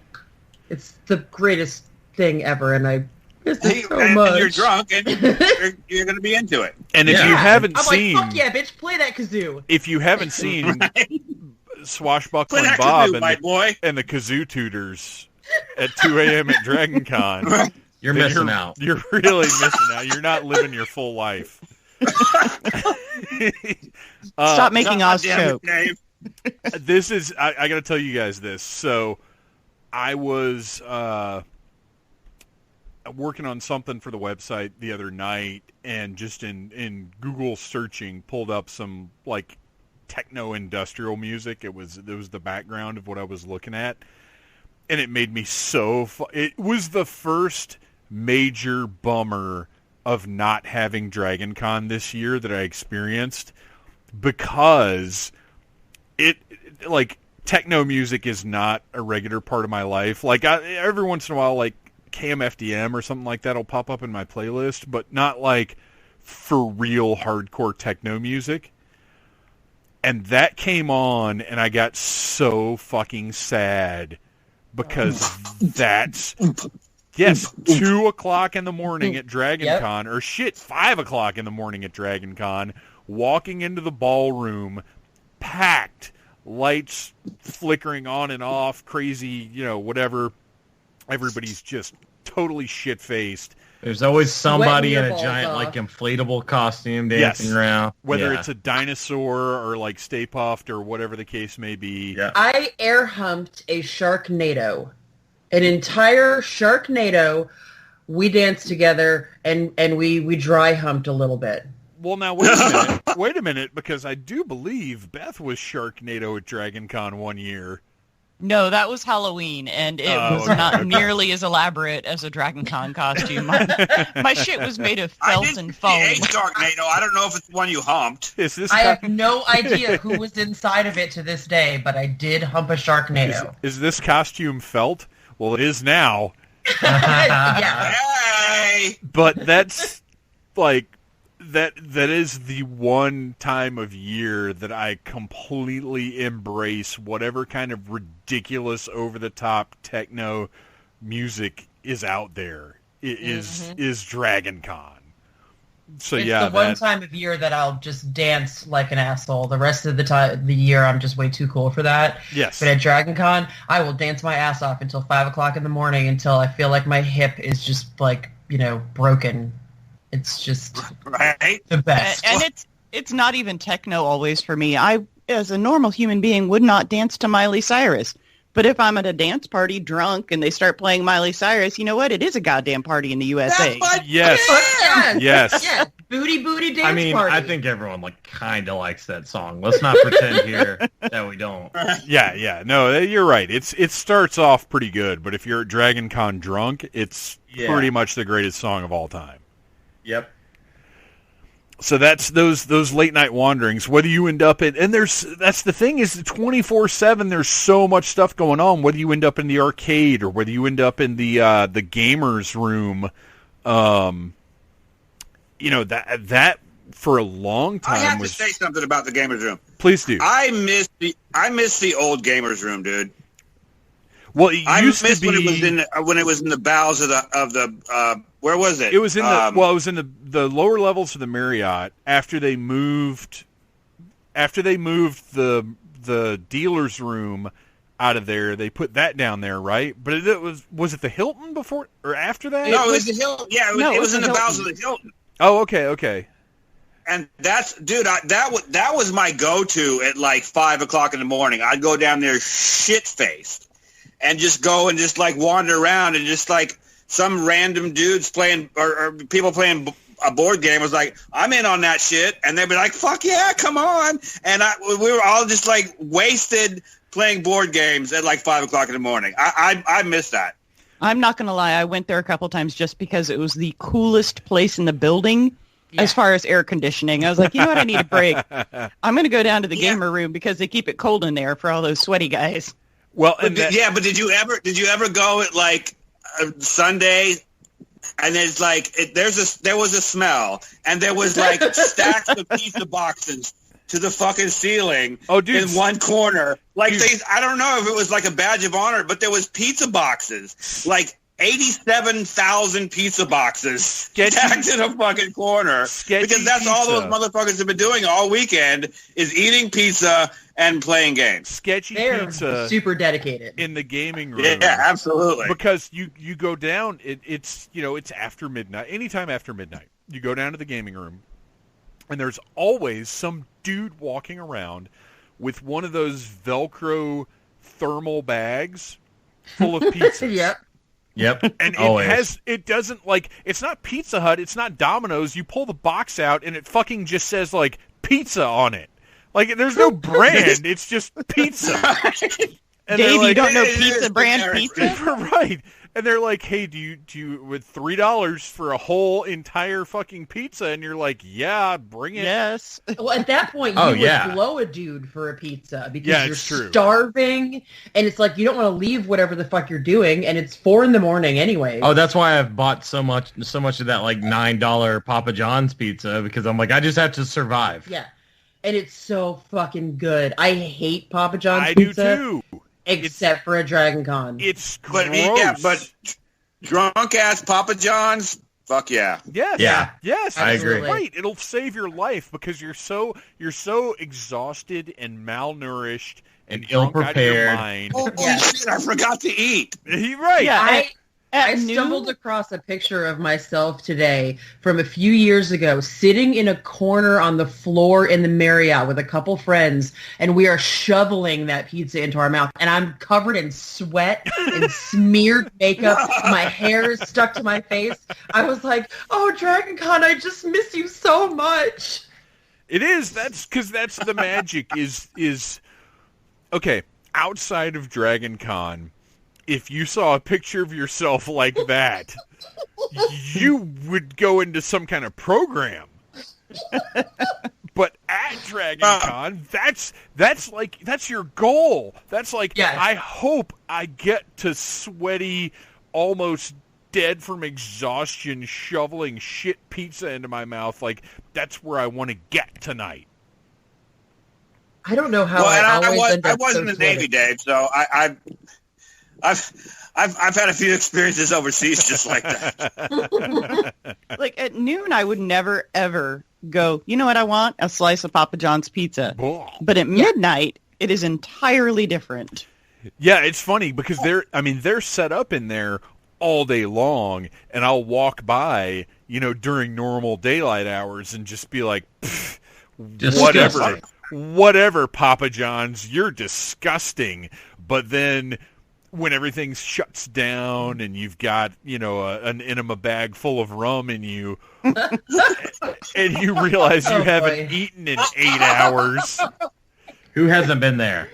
It's the greatest thing ever, and I miss it so and much. you're drunk, and you're going to be into it. And if Yeah. you haven't I'm seen, like, fuck yeah, bitch, play that kazoo. if you haven't seen Play Swashbuckling that Bob kazoo, white boy. and the Kazoo Tutors at 2 a.m. at Dragon Con, You're then missing out. You're really missing out. You're not living your full life. Stop making God Oz damn it, choke. Dave. This is, I got to tell you guys this. So I was working on something for the website the other night, and just in Google searching, pulled up some like techno industrial music. It was the background of what I was looking at, and it made me so it was the first major bummer of not having Dragon Con this year that I experienced, because it like techno music is not a regular part of my life. Like every once in a while, like KMFDM or something like that will pop up in my playlist, but not like for real hardcore techno music. And that came on, and I got so fucking sad because that's, yes, 2 o'clock in the morning at Dragon Con, or shit, 5 o'clock in the morning at Dragon Con, walking into the ballroom, packed, lights flickering on and off, crazy, whatever. Everybody's just totally shit-faced. There's always somebody Sweating in your a balls giant off. like inflatable costume dancing around. Whether Yeah. it's a dinosaur or like Stay Puft or whatever the case may be. Yeah. I air humped a Sharknado, an entire Sharknado. We danced together and we dry humped a little bit. Well, now, wait a minute, because I do believe Beth was Sharknado at Dragon Con one year. No, that was Halloween, and it was okay, not okay. nearly as elaborate as a Dragon Con costume. My shit was made of I felt did and see foam. a Sharknado. I don't know if it's the one you humped. Is this I have no idea who was inside of it to this day, but I did hump a Sharknado. is this costume felt? Well, it is now. Yeah. Hey! But that's like that is the one time of year that I completely embrace whatever kind of ridiculous over the top techno music is out there. It is Dragon Con. So It's yeah, the one time of year that I'll just dance like an asshole. The rest of the year, I'm just way too cool for that. yes. But at Dragon Con, I will dance my ass off until 5 o'clock in the morning until I feel like my hip is just like, broken. It's just Right? the best. And it's not even techno always for me. I, as a normal human being, would not dance to Miley Cyrus. But if I'm at a dance party drunk and they start playing Miley Cyrus, you know what? It is a goddamn party in the USA. That's my Yes. jam! Yes. Yeah, booty dance I mean, party. I think everyone like kind of likes that song. Let's not pretend here that we don't. Yeah. No, you're right. It starts off pretty good, but if you're at Dragon Con drunk, it's pretty much the greatest song of all time. Yep. So that's those late night wanderings. Whether you end up in, and that's the thing, is 24/7. There's so much stuff going on. Whether you end up in the arcade or whether you end up in the gamers room, that for a long I time have to was say something about the gamers room. Please do. I miss the old gamers room, dude. Well, it used to be when it was in the bowels of the where was it? It was in the lower levels of the Marriott after they moved the dealer's room out of there. They put that down there, right? But it was it the Hilton before or after that? No, it was the Hilton. Yeah, it was in the bowels of the Hilton. Oh, okay. And that's, dude, that was my go-to at like 5 o'clock in the morning. I'd go down there shit-faced and just go and just like wander around and just like some random dudes playing or people playing a board game was like, I'm in on that shit. And they'd be like, fuck yeah, come on. And we were all just like wasted playing board games at like 5 o'clock in the morning. I miss that. I'm not going to lie. I went there a couple times just because it was the coolest place in the building as far as air conditioning. I was like, you know what? I need a break. I'm going to go down to the gamer room because they keep it cold in there for all those sweaty guys. Well, but did you ever go at like Sunday? And it's like there was a smell, and there was like stacks of pizza boxes to the fucking ceiling in one corner. Like I don't know if it was like a badge of honor, but there was pizza boxes, like 87,000 pizza boxes stacked in a fucking corner. Because that's all those motherfuckers have been doing all weekend is eating pizza and playing games. They're pizza, super dedicated in the gaming room. Yeah, absolutely. Because you go down, it's after midnight, anytime after midnight. You go down to the gaming room, and there's always some dude walking around with one of those Velcro thermal bags full of pizzas. Yep. And it doesn't it's not Pizza Hut, it's not Domino's. You pull the box out and it fucking just says like pizza on it. Like there's no brand, it's just pizza. And Dave, like, you don't know pizza brand pizza? Right. And they're like, hey, do you with $3 for a whole entire fucking pizza? And you're like, yeah, bring it. Yes. Well, at that point, you would blow a dude for a pizza because you're starving, and it's like you don't want to leave whatever the fuck you're doing, and it's 4 a.m. anyway. Oh, that's why I've bought so much of that like $9 Papa John's pizza because I'm like, I just have to survive. Yeah, and it's so fucking good. I hate Papa John's pizza. I do too. Except for a Dragon Con. It's gross. But drunk ass Papa John's, fuck yeah. Yes. Yeah. Yes. I agree. Right. It'll save your life because you're so exhausted and malnourished and ill prepared. Holy shit, I forgot to eat. Right. Yeah. I stumbled across a picture of myself today from a few years ago, sitting in a corner on the floor in the Marriott with a couple friends, and we are shoveling that pizza into our mouth. And I'm covered in sweat and smeared makeup. My hair is stuck to my face. I was like, oh, Dragon Con, I just miss you so much. It is. That's because that's the magic is okay, outside of Dragon Con. If you saw a picture of yourself like that, you would go into some kind of program. But at Dragon Con, that's your goal. That's like, I hope I get to sweaty, almost dead from exhaustion, shoveling shit pizza into my mouth. Like, that's where I want to get tonight. I don't know how I was in the Navy, Dave, so I've had a few experiences overseas just like that. Like at noon, I would never ever go, you know what I want? A slice of Papa John's pizza. But at midnight, it is entirely different. Yeah, it's funny because they're set up in there all day long, and I'll walk by, during normal daylight hours and just be like, whatever, Papa John's, you're disgusting. But then when everything shuts down and you've got, an enema bag full of rum in you, and you realize you haven't eaten in 8 hours. Who hasn't been there?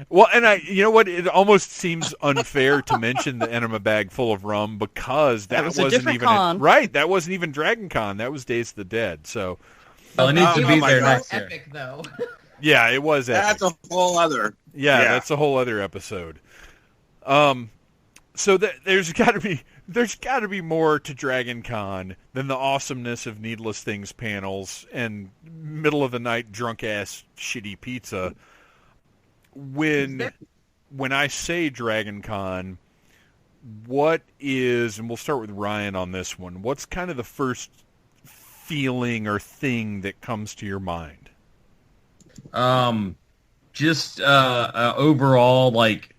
Well, and you know what? It almost seems unfair to mention the enema bag full of rum because that wasn't even right. That wasn't even Dragon Con. That was Days of the Dead. So, it needs to be there next year. Epic though. Yeah, it was epic. That's a whole other. Yeah, that's a whole other episode. So there's got to be more to Dragon Con than the awesomeness of Needless Things panels and middle of the night drunk ass shitty pizza. When I say Dragon Con, what is, and we'll start with Ryan on this one, what's kind of the first feeling or thing that comes to your mind? Just overall, like,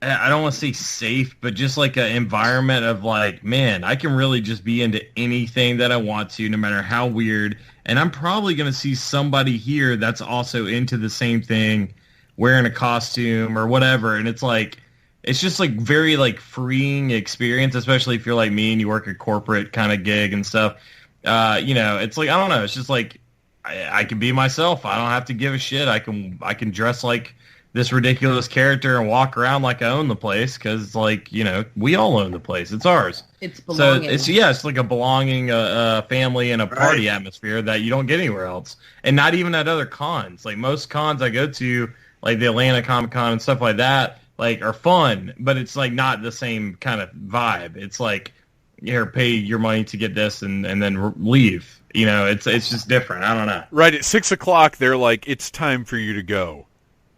I don't want to say safe, but just like an environment of like, man, I can really just be into anything that I want to, no matter how weird. And I'm probably going to see somebody here that's also into the same thing, wearing a costume or whatever. And it's like, it's just like very like freeing experience, especially if you're like me and you work a corporate kind of gig and stuff. It's like, I don't know. It's just like, I can be myself. I don't have to give a shit. I can dress like this ridiculous character and walk around like I own the place because, like, we all own the place. It's ours. It's belonging. So it's like a belonging, family and a party atmosphere that you don't get anywhere else, and not even at other cons. Like most cons I go to, like the Atlanta Comic Con and stuff like that, like are fun, but it's like not the same kind of vibe. It's like, here, pay your money to get this and then leave. It's just different. I don't know. Right at 6:00, they're like, it's time for you to go.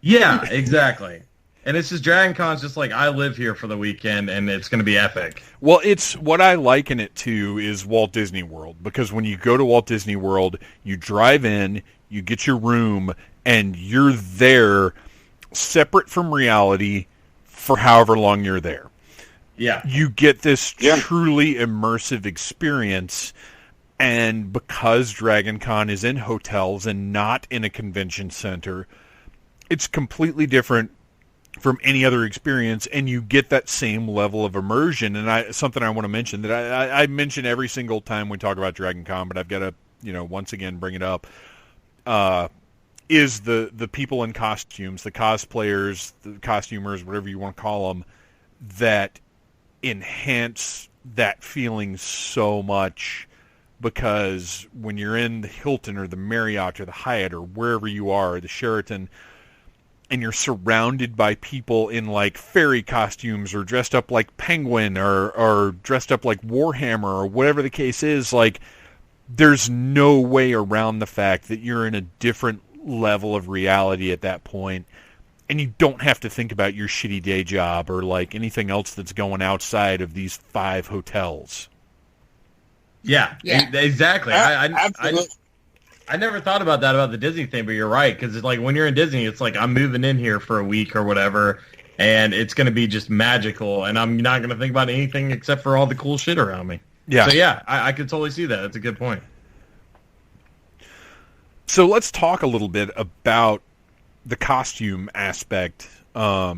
Yeah, exactly. And it's just Dragon Con's just like, I live here for the weekend, and it's going to be epic. Well, it's what I liken it to is Walt Disney World, because when you go to Walt Disney World, you drive in, you get your room, and you're there separate from reality for however long you're there. Yeah. You get this truly immersive experience, and because Dragon Con is in hotels and not in a convention center, it's completely different from any other experience, and you get that same level of immersion. And something I want to mention that I mention every single time we talk about Dragon Con, but I've got to, once again bring it up, is the people in costumes, the cosplayers, the costumers, whatever you want to call them, that enhance that feeling so much. Because when you're in the Hilton or the Marriott or the Hyatt or wherever you are, the Sheraton, and you're surrounded by people in like fairy costumes or dressed up like Penguin or dressed up like Warhammer or whatever the case is, like, there's no way around the fact that you're in a different level of reality at that point, and you don't have to think about your shitty day job or like anything else that's going outside of these 5 hotels. Yeah. Exactly. I never thought about that, about the Disney thing, but you're right, because it's like when you're in Disney, it's like I'm moving in here for a week or whatever, and it's going to be just magical, and I'm not going to think about anything except for all the cool shit around me. Yeah. So yeah, I could totally see that. That's a good point. So let's talk a little bit about the costume aspect. For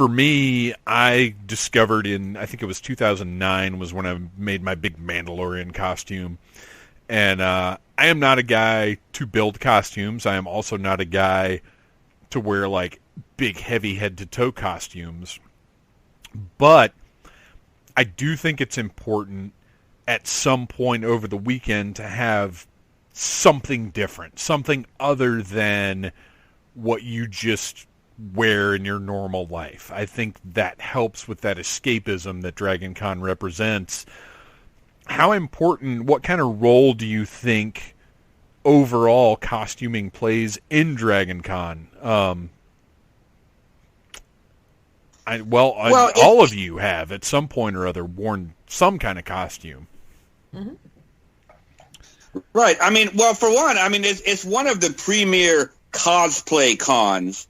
me, I discovered I think it was 2009 was when I made my big Mandalorian costume. And I am not a guy to build costumes. I am also not a guy to wear like big, heavy head-to-toe costumes. But I do think it's important at some point over the weekend to have something different, something other than what you just wear in your normal life. I think that helps with that escapism that Dragon Con represents. How important, what kind of role do you think overall costuming plays in Dragon Con? All of you have at some point or other worn some kind of costume. Mm-hmm. Right. I mean, well, for one, I mean, it's one of the premier cosplay cons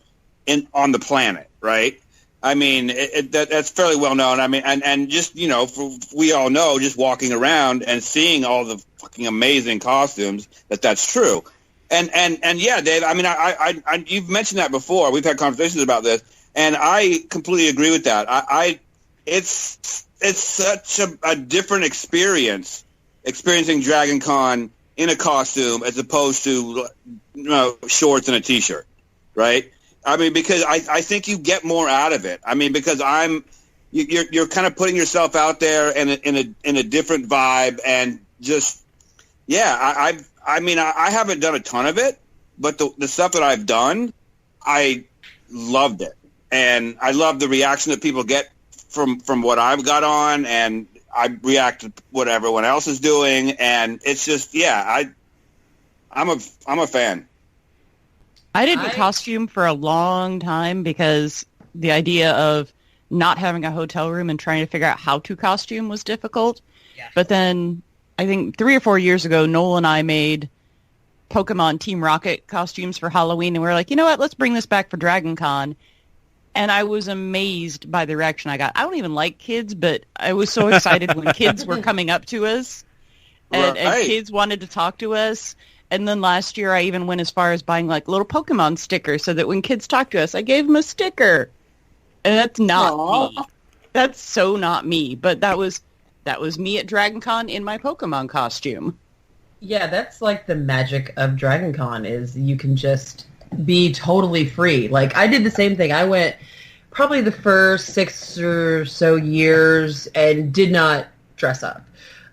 on the planet, right? I mean, that's fairly well known. I mean, and just, we all know, just walking around and seeing all the fucking amazing costumes, that's true. And yeah, Dave, I mean, I you've mentioned that before. We've had conversations about this, and I completely agree with that. It's such a different experience experiencing Dragon Con in a costume as opposed to shorts and a t-shirt, right? I mean, because I think you get more out of it. I mean, because you're kind of putting yourself out there in a different vibe, and just I haven't done a ton of it, but the stuff that I've done, I loved it. and I love the reaction that people get from what I've got on, and I react to what everyone else is doing, and it's just I'm a fan. I didn't costume for a long time because the idea of not having a hotel room and trying to figure out how to costume was difficult. Yeah. But then I think 3 or 4 years ago, Noel and I made Pokemon Team Rocket costumes for Halloween, and we were like, you know what, let's bring this back for Dragon Con. And I was amazed by the reaction I got. I don't even like kids, but I was so excited when kids were coming up to us and kids wanted to talk to us. And then last year, I even went as far as buying like little Pokemon stickers so that when kids talk to us, I gave them a sticker. And that's not me. That's so not me. But that was me at Dragon Con in my Pokemon costume. Yeah, that's like the magic of Dragon Con is you can just be totally free. Like I did the same thing. I went probably the first 6 or so years and did not dress up.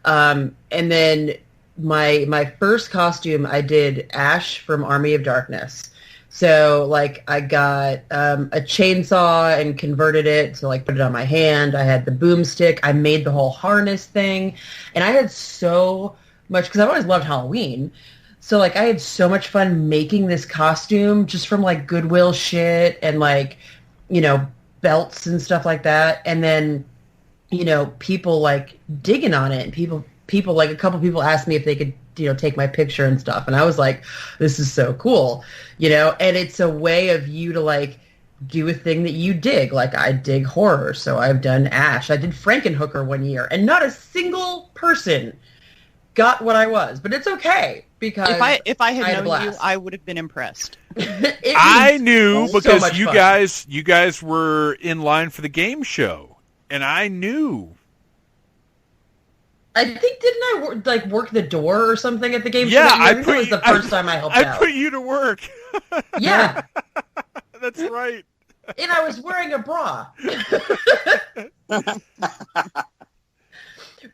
And then my first costume, I did Ash from Army of Darkness. So like I got a chainsaw and converted it to like put it on my hand. I had the boomstick. I made the whole harness thing. And I had so much, because I've always loved Halloween. So like I had so much fun making this costume just from like Goodwill shit and like, you know, belts and stuff like that. And then, you know, people like digging on it, and people like a couple people asked me if they could, you know, take my picture and stuff. And I was like, this is so cool, you know, and it's a way of you to like do a thing that you dig. Like I dig horror. So I've done Ash. I did Frankenhooker one year, and not a single person got what I was, but it's okay because if I had known you, I would have been impressed. I knew because so you guys were in line for the game show, and I knew. I think didn't I work the door or something at the game show? Yeah, I think it was the first time I helped out. I put you to work. Yeah, that's right. And I was wearing a bra.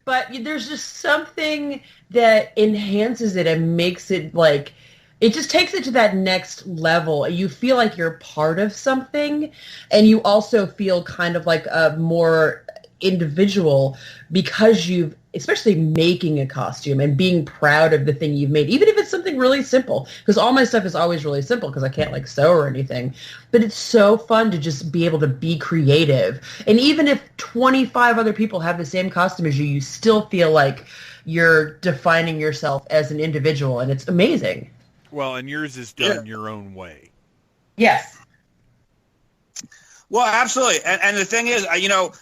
But there's just something that enhances it and makes it like, it just takes it to that next level. You feel like you're part of something, and you also feel kind of like a more individual because you've, especially making a costume and being proud of the thing you've made, even if it's something really simple, because all my stuff is always really simple because I can't like sew or anything, but it's so fun to just be able to be creative. And even if 25 other people have the same costume as you, you still feel like you're defining yourself as an individual, and it's amazing. Well, and yours is done your own way. Yes. Well, absolutely. And the thing is, you know,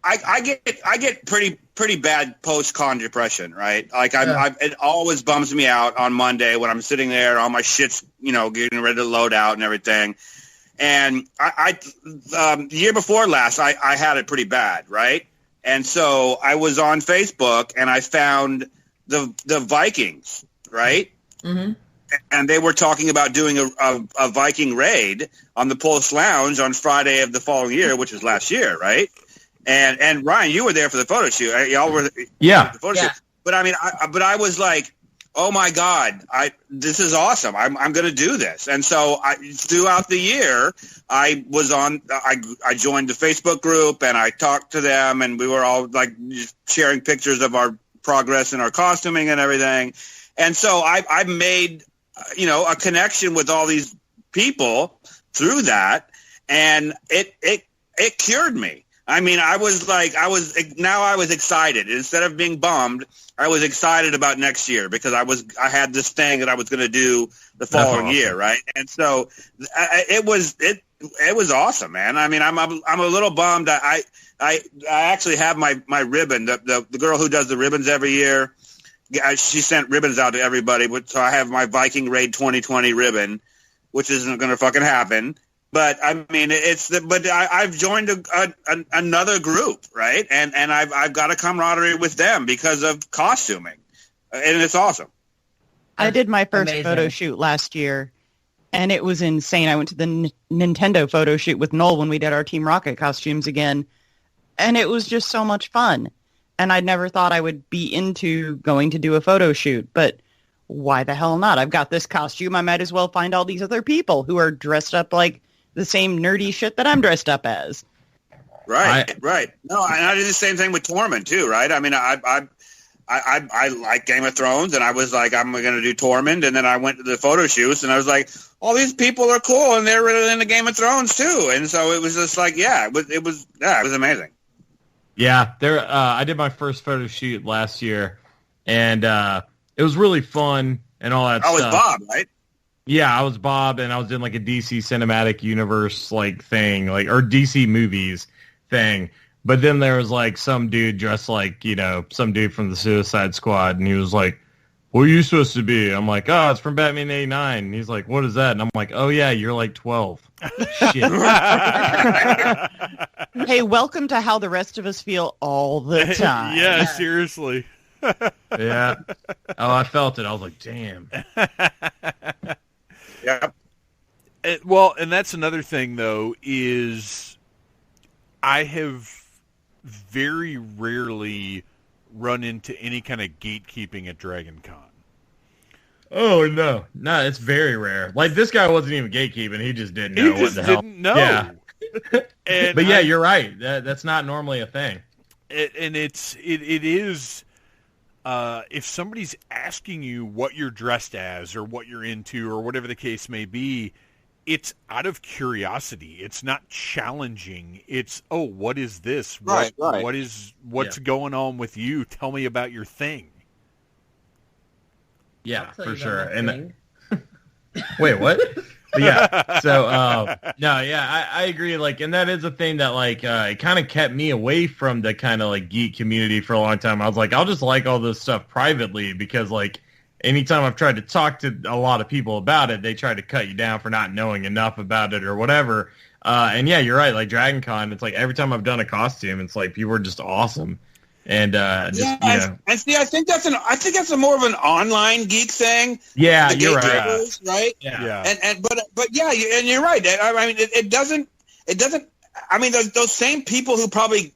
I get pretty bad post-con depression, right? Like it always bums me out on Monday when I'm sitting there, all my shit's, you know, getting ready to load out and everything. And the year before last, I had it pretty bad, right? And so I was on Facebook and I found the Vikings, right? Mm-hmm. And they were talking about doing a Viking raid on the Pulse Lounge on Friday of the following year, which is last year, right? And Ryan, you were there for the photo shoot. Y'all were the photo shoot. But I mean, I was like, oh my God, this is awesome. I'm going to do this. And so throughout the year, I joined the Facebook group and I talked to them, and we were all like just sharing pictures of our progress in our costuming and everything. And so I made, you know, a connection with all these people through that, and it cured me. I mean, I was excited. Instead of being bummed, I was excited about next year because I had this thing that I was going to do the following year, right? And so it was awesome, man. I mean, I'm a little bummed. I actually have my ribbon. The girl who does the ribbons every year, she sent ribbons out to everybody. So I have my Viking Raid 2020 ribbon, which isn't going to fucking happen. But I mean, I've joined another group, right? And I've got a camaraderie with them because of costuming, and it's awesome. I did my first photo shoot last year, and it was insane. I went to the Nintendo photo shoot with Noel when we did our Team Rocket costumes again, and it was just so much fun. And I never thought I would be into going to do a photo shoot, but why the hell not? I've got this costume. I might as well find all these other people who are dressed up like the same nerdy shit that I'm dressed up as. Right. No, and I did the same thing with Tormund too, right? I mean, I like Game of Thrones, and I was like, I'm going to do Tormund, and then I went to the photo shoots, and I was like, all these people are cool, and they're really into Game of Thrones too, and so it was just like, it was amazing. Yeah, I did my first photo shoot last year, and it was really fun and all that stuff. I was Bob, right? Yeah, I was Bob, and I was doing like a DC Cinematic Universe like thing, like or DC movies thing. But then there was like some dude dressed like, some dude from the Suicide Squad, and he was like, "What are you supposed to be?" I'm like, "Oh, it's from Batman '89." And he's like, "What is that?" And I'm like, "Oh yeah, you're like 12." Shit. Hey, welcome to how the rest of us feel all the time. Yeah, seriously. Yeah. Oh, I felt it. I was like, damn. Yep. Well, and that's another thing, though, is I have very rarely run into any kind of gatekeeping at Dragon Con. Oh, no. No, it's very rare. Like, this guy wasn't even gatekeeping. He just didn't know what the hell. Didn't know. Yeah. And but yeah, you're right. That's not normally a thing. And it is... if somebody's asking you what you're dressed as or what you're into or whatever the case may be, it's out of curiosity. It's not challenging. It's, oh, what is this? Right. What's going on with you? Tell me about your thing. Yeah, tell for you sure. about my And wait, what? But yeah. So no, yeah, I agree. Like, and that is a thing that like it kind of kept me away from the kind of like geek community for a long time. I was like, I'll just like all this stuff privately because like anytime I've tried to talk to a lot of people about it, they try to cut you down for not knowing enough about it or whatever. And yeah, you're right. Like Dragon Con, it's like every time I've done a costume, it's like people are just awesome. And and see, I think that's a more of an online geek thing. Yeah, the you're gatekeepers, right. Yeah. But yeah, and you're right. I mean, it doesn't. I mean, those same people who probably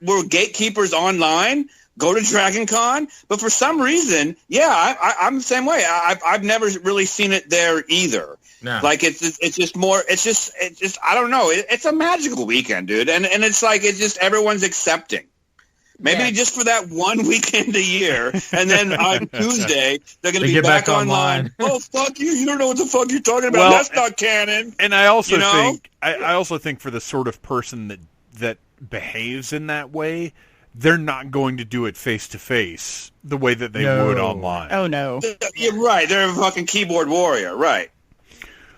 were gatekeepers online go to Dragon Con, but for some reason, I'm the same way. I've never really seen it there either. No. Like it's just I don't know. It's a magical weekend, dude, and it's like it's just everyone's accepting. Maybe just for that one weekend a year, and then on Tuesday they're going to be back online. Oh, fuck you! You don't know what the fuck you're talking about. Well, that's not canon. And I also think I also think for the sort of person that behaves in that way, they're not going to do it face to face the way that they would online. Oh no, you're right. They're a fucking keyboard warrior, right?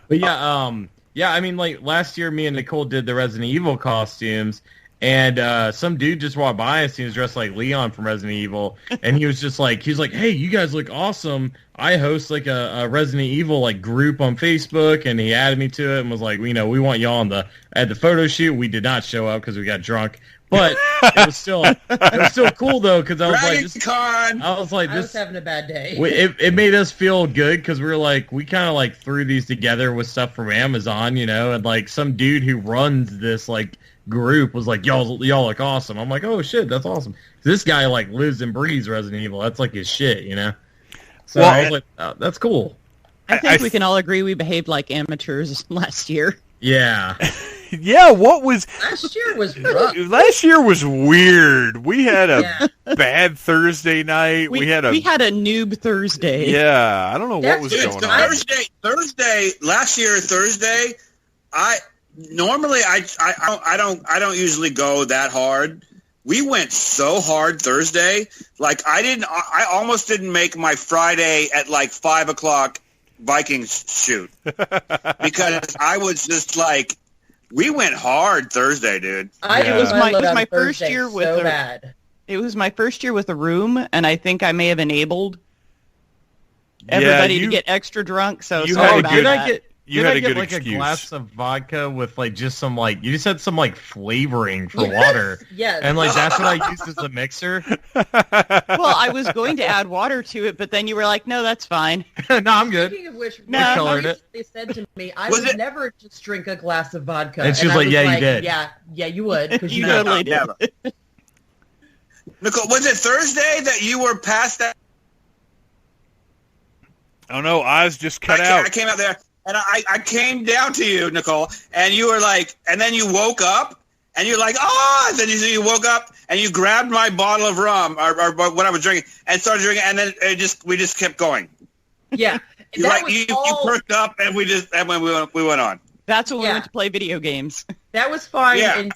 But yeah, I mean, like last year, me and Nicole did the Resident Evil costumes. And some dude just walked by us. He was dressed like Leon from Resident Evil, and he was like, "Hey, you guys look awesome. I host like a Resident Evil like group on Facebook," and he added me to it and was like, we want y'all at the photo shoot. We did not show up because we got drunk, but it was still cool though because I was having a bad day. It made us feel good because we kind of like threw these together with stuff from Amazon, and like some dude who runs this like group was like, y'all look awesome. I'm like, oh shit, that's awesome. This guy like lives and breathes Resident Evil. That's like his shit, So I was like, oh, that's cool. I think we can all agree we behaved like amateurs last year. Yeah. Yeah, what was... Last year was rough. Last year was weird. We had a bad Thursday night. We had a noob Thursday. Yeah, I don't know what was going on. Last year, Thursday, I don't usually go that hard. We went so hard Thursday. Like I almost didn't make my Friday at like 5:00 Vikings shoot because I was just like, we went hard Thursday, dude. It was my first year with It was my first year with a room, and I think I may have enabled everybody to get extra drunk. So sorry about that. You had a good like excuse. A glass of vodka with like just some like you just had some like flavoring for water. Yes. And like that's what I used as the mixer. Well, I was going to add water to it, but then you were like, "No, that's fine." No, I'm good. Speaking of which, they said to me, "I would never just drink a glass of vodka." And she was like, "Yeah, you did." Yeah, you would because you totally did. Nicole, was it Thursday that you were past that? Oh no, eyes just cut out. I came out there. and I came down to you, Nicole, and you were like, and then you woke up, and you're like, oh, and then you woke up, and you grabbed my bottle of rum, or what I was drinking, and started drinking, and then we just kept going. Yeah. You perked up, and we went on. That's when we went to play video games. That was fine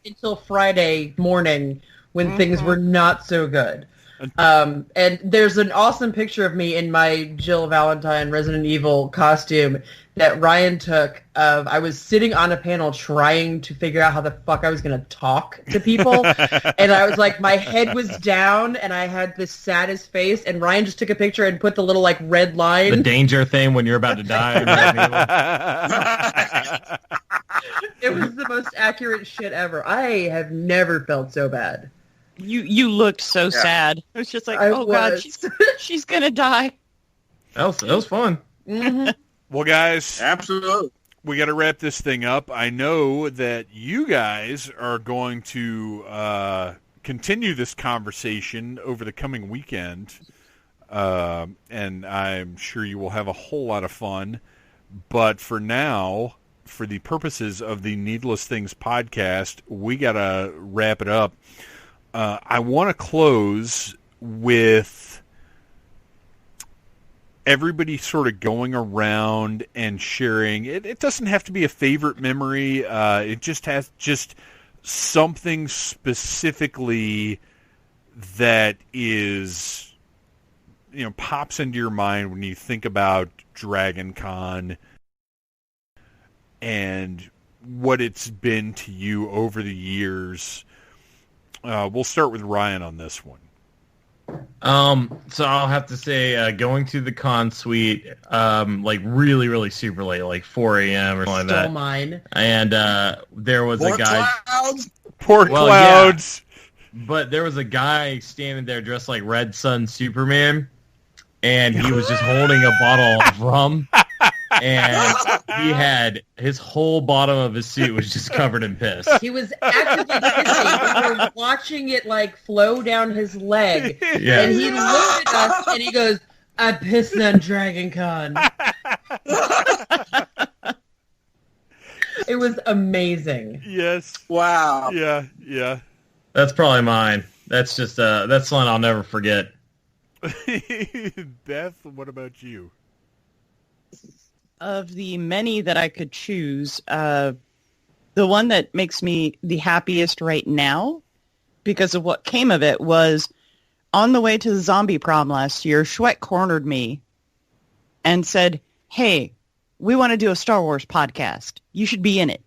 until Friday morning when things were not so good. And there's an awesome picture of me in my Jill Valentine Resident Evil costume that Ryan took of, I was sitting on a panel trying to figure out how the fuck I was going to talk to people. And I was like, my head was down and I had the saddest face. And Ryan just took a picture and put the little like red line. The danger thing when you're about to die. It was the most accurate shit ever. I have never felt so bad. You looked so sad. It was just like, God, she's gonna die. That was fun. Mm-hmm. Well, guys, absolutely, we got to wrap this thing up. I know that you guys are going to continue this conversation over the coming weekend, and I'm sure you will have a whole lot of fun. But for now, for the purposes of the Needless Things podcast, we got to wrap it up. I want to close with everybody sort of going around and sharing. It doesn't have to be a favorite memory. It just has something specifically that is, pops into your mind when you think about Dragon Con and what it's been to you over the years. We'll start with Ryan on this one. So I'll have to say, going to the con suite, like really, really super late, like 4 a.m. or something like that. Stole mine. And there was a guy. Poor clouds. Yeah. But there was a guy standing there dressed like Red Sun Superman, and he was just holding a bottle of rum. And he had his whole bottom of his suit was just covered in piss. He was actively pissing. We were watching it like flow down his leg. Yeah. And he looked at us and he goes, I pissed on Dragon Con. It was amazing. Yes. Wow. Yeah. That's probably mine. That's just that's one I'll never forget. Beth, what about you? Of the many that I could choose, the one that makes me the happiest right now, because of what came of it, was on the way to the zombie prom last year, Schweck cornered me and said, hey, we want to do a Star Wars podcast. You should be in it.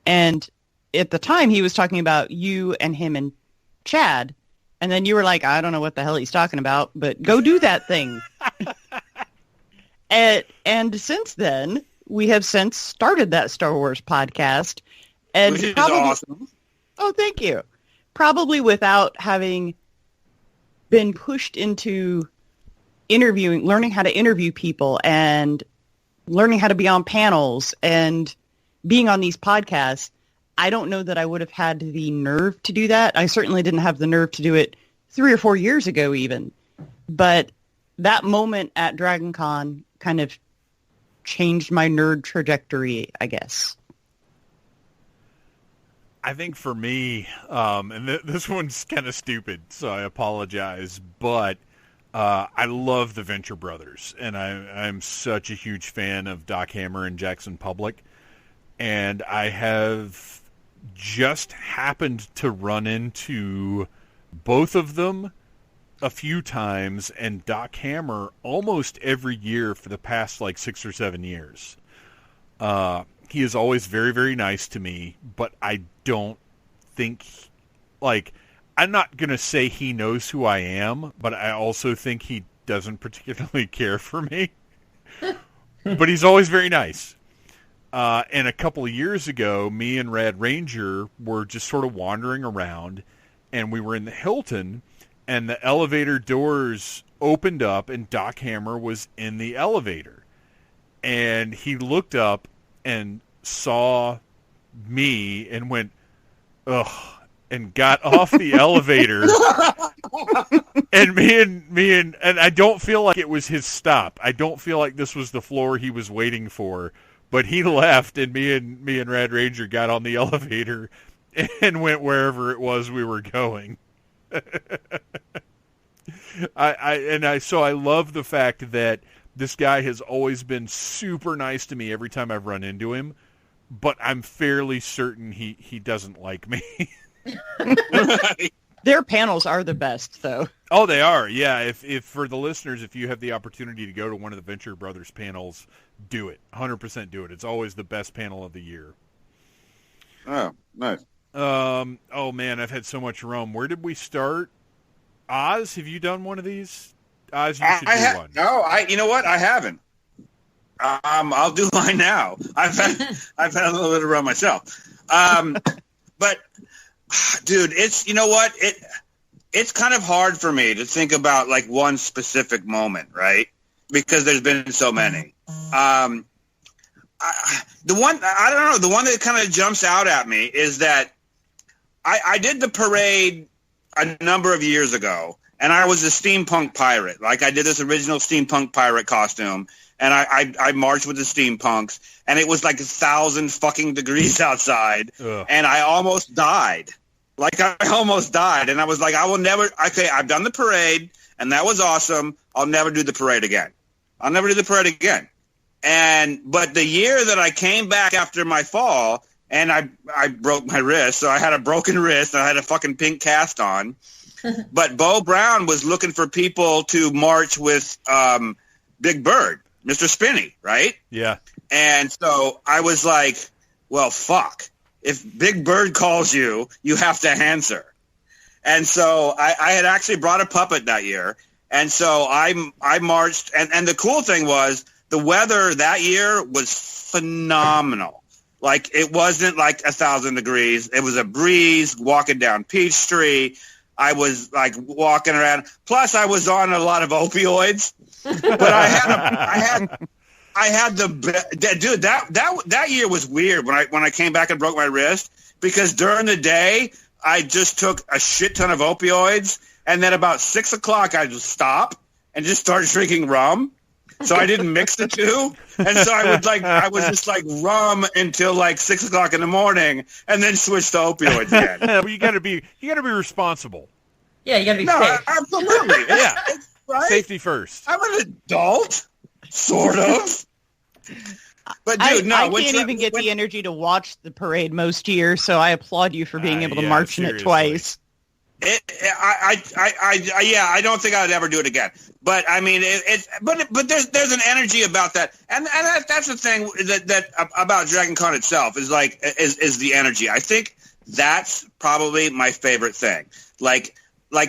And at the time, he was talking about you and him and Chad. And then you were like, I don't know what the hell he's talking about, but go do that thing. And since then, we have since started that Star Wars podcast. And which is probably, awesome. Oh, thank you. Probably without having been pushed into interviewing, learning how to interview people and learning how to be on panels and being on these podcasts, I don't know that I would have had the nerve to do that. I certainly didn't have the nerve to do it 3 or 4 years ago even. But that moment at Dragon Con kind of changed my nerd trajectory, I guess. I think for me, and this one's kind of stupid, so I apologize, but I love the Venture Brothers, and I'm such a huge fan of Doc Hammer and Jackson Public, and I have just happened to run into both of them a few times, and Doc Hammer almost every year for the past like 6 or 7 years. He is always very, very nice to me, but I don't think, I'm not going to say he knows who I am, but I also think he doesn't particularly care for me. But he's always very nice. And a couple of years ago, me and Rad Ranger were just sort of wandering around, and we were in the Hilton, and the elevator doors opened up, and Doc Hammer was in the elevator. And he looked up and saw me and went, ugh, and got off the elevator. And and I don't feel like it was his stop. I don't feel like this was the floor he was waiting for. But he left, and me and Rad Ranger got on the elevator and went wherever it was we were going. So I love the fact that this guy has always been super nice to me every time I've run into him, but I'm fairly certain he doesn't like me. Their panels are the best, though. Oh, they are. Yeah. If for the listeners, if you have the opportunity to go to one of the Venture Brothers panels, do it. 100% do it. It's always the best panel of the year. Oh, nice. Oh man, I've had so much rum. Where did we start? Oz, have you done one of these? Oz, you should do one. No, you know what? I haven't. I'll do mine now. I've had a little bit of rum myself. But dude, you know what? It's kind of hard for me to think about like one specific moment, right? Because there's been so many. The one that kind of jumps out at me is that I did the parade a number of years ago, and I was a steampunk pirate. Like, I did this original steampunk pirate costume, and I marched with the steampunks, and it was like 1,000 fucking degrees outside, and I almost died. Like, I almost died, and I was like, I've done the parade, and that was awesome. I'll never do the parade again. But the year that I came back after my fall, and I broke my wrist, so I had a broken wrist, and I had a fucking pink cast on. But Bo Brown was looking for people to march with Big Bird, Mr. Spinney, right? Yeah. And so I was like, well, fuck. If Big Bird calls you, you have to answer. And so I had actually brought a puppet that year. And so I marched. And the cool thing was the weather that year was phenomenal. Like, it wasn't like 1,000 degrees. It was a breeze walking down Peachtree. I was like walking around. Plus, I was on a lot of opioids. But I had dude. That year was weird when I came back and broke my wrist, because during the day I just took a shit ton of opioids, and then about 6 o'clock I just stopped and just started drinking rum. So I didn't mix the two, and so I was just like rum until like 6 o'clock in the morning, and then switched to opioids again. Well, you gotta be responsible. Yeah, you gotta be safe. Absolutely. Yeah, right? Safety first. I'm an adult, sort of. But dude, I can't even get the energy to watch the parade most years, so I applaud you for being able to march in it twice. I don't think I'd ever do it again. But I mean, but there's an energy about that, and that's the thing that about Dragon Con itself is the energy. I think that's probably my favorite thing. Like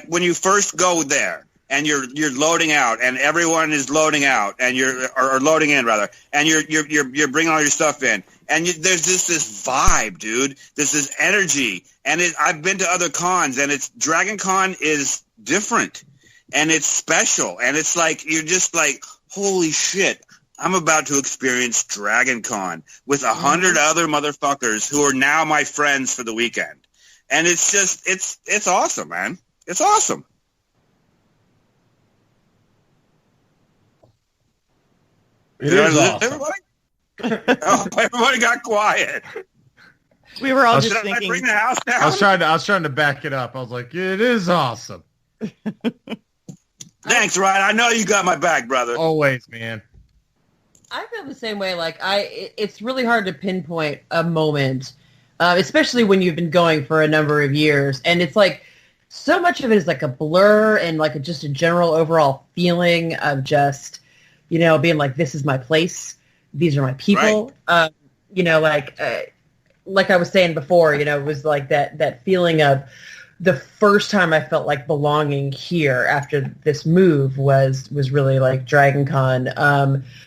when you first go there and you're loading out, and everyone is loading out, and or loading in rather, and you're bringing all your stuff in, and there's just this vibe, dude. There's this energy, and I've been to other cons, and Dragon Con is different, and it's special, and it's like you're just like, holy shit, I'm about to experience Dragon Con with 100 other motherfuckers who are now my friends for the weekend, and it's just it's awesome, man. It's awesome. It is awesome. Everybody got quiet. We were all just Should thinking. I bring the house down? I was trying to back it up. I was like, it is awesome. Thanks, Ryan. I know you got my back, brother. Always, man. I feel the same way. Like it's really hard to pinpoint a moment, especially when you've been going for a number of years, and it's like so much of it is like a blur and like just a general overall feeling of just, being like, this is my place, these are my people. Right. Like I was saying before, it was like that feeling of the first time I felt like belonging here after this move was really like Dragon Con.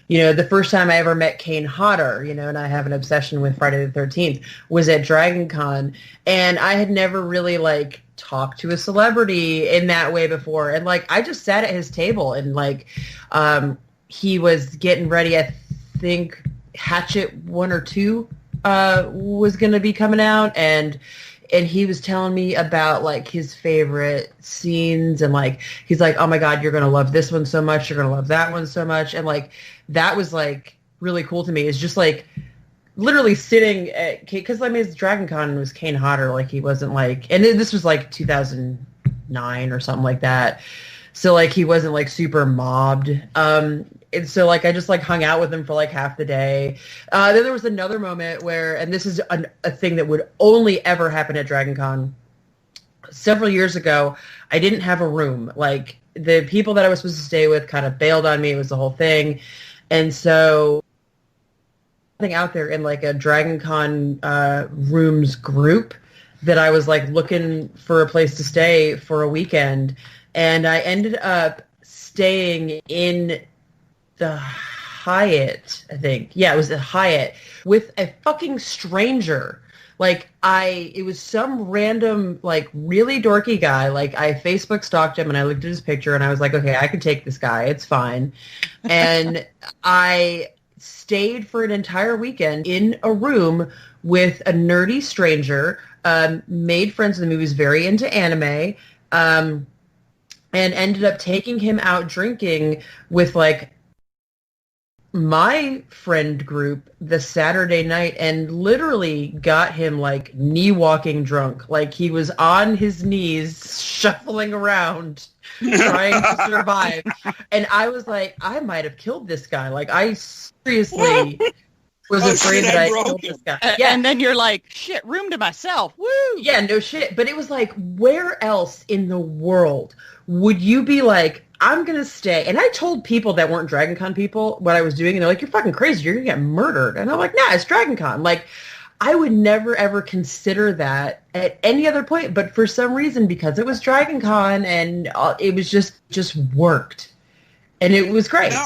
The first time I ever met Kane Hodder, and I have an obsession with Friday the 13th, was at Dragon Con. And I had never really like talked to a celebrity in that way before. And like, I just sat at his table and like, he was getting ready. I think Hatchet 1 or 2 was going to be coming out, and and he was telling me about like his favorite scenes, and like he's like, oh my god, you're gonna love this one so much, you're gonna love that one so much, and like that was like really cool to me. It's just like literally sitting at, because I mean, Dragon Con was Kane Hodder, like he wasn't like, and this was like 2009 or something like that, so like he wasn't like super mobbed. And so like I just like hung out with him for like half the day. Then there was another moment where, and this is a thing that would only ever happen at Dragon Con. Several years ago, I didn't have a room. Like the people that I was supposed to stay with kind of bailed on me. It was the whole thing. And so out there in like a Dragon Con rooms group that I was like looking for a place to stay for a weekend, and I ended up staying in the Hyatt, I think. Yeah, it was the Hyatt with a fucking stranger. Like it was some random, like really dorky guy. Like I Facebook stalked him and I looked at his picture and I was like, okay, I can take this guy. It's fine. And I stayed for an entire weekend in a room with a nerdy stranger, made friends with him. He was very into anime, and ended up taking him out drinking with like my friend group the Saturday night, and literally got him like knee walking drunk. Like he was on his knees shuffling around trying to survive. And I was like, I might have killed this guy. Like I seriously was afraid that I killed this guy. Yeah. And then you're like, shit, room to myself. Woo! Yeah, no shit. But it was like, where else in the world would you be like, I'm going to stay? And I told people that weren't Dragon Con people what I was doing, and they're like, you're fucking crazy. You're going to get murdered. And I'm like, nah, it's Dragon Con. Like, I would never, ever consider that at any other point. But for some reason, because it was Dragon Con, and it was just worked. And it was great. No,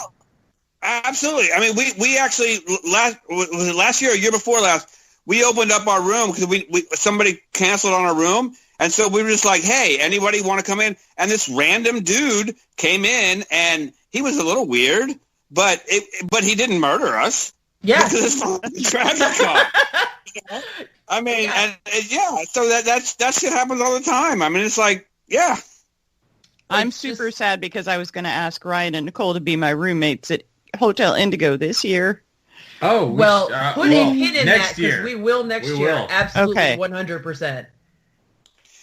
absolutely. I mean, we actually, last year or year before last, we opened up our room because somebody canceled on our room. And so we were just like, hey, anybody want to come in? And this random dude came in, and he was a little weird, but he didn't murder us. Yeah. Because it's Dragon Con. I mean, yeah. And yeah, so that shit happens all the time. I mean, it's like, yeah. I'm super sad because I was going to ask Ryan and Nicole to be my roommates at Hotel Indigo this year. Oh, well, put a pin in that because we will next year. Absolutely, okay. 100%.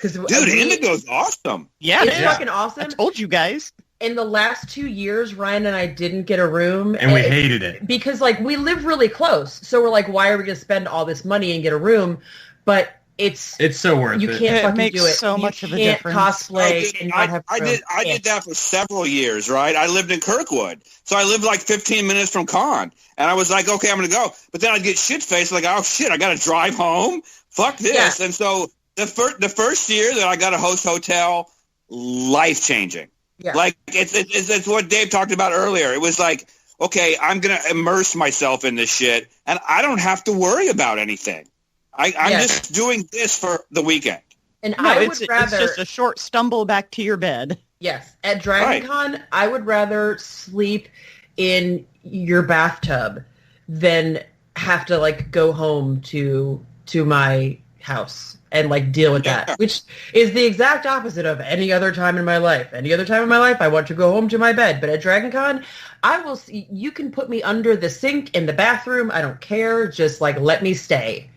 Dude, Indigo's awesome. Yeah, it's fucking awesome. I told you guys. In the last 2 years, Ryan and I didn't get a room. And we hated it. Because, like, we live really close. So we're like, why are we going to spend all this money and get a room? But it's so worth it. You can't fucking do it. So much of a difference. Cosplay and not have I did that for several years, right? I lived in Kirkwood. So I lived like 15 minutes from con. And I was like, okay, I'm going to go. But then I'd get shit-faced, like, oh, shit, I got to drive home? Fuck this. Yeah. And so the first year that I got a host hotel, life-changing. Yeah. Like, it's what Dave talked about earlier. It was like, okay, I'm going to immerse myself in this shit, and I don't have to worry about anything. I'm just doing this for the weekend. And I would rather... It's just a short stumble back to your bed. Yes. At Dragon Con, I would rather sleep in your bathtub than have to, like, go home to my house and like deal with that, which is the exact opposite of any other time in my life. Any other time in my life, I want to go home to my bed. But at Dragon Con, I will see, you can put me under the sink in the bathroom. I don't care. Just like, let me stay.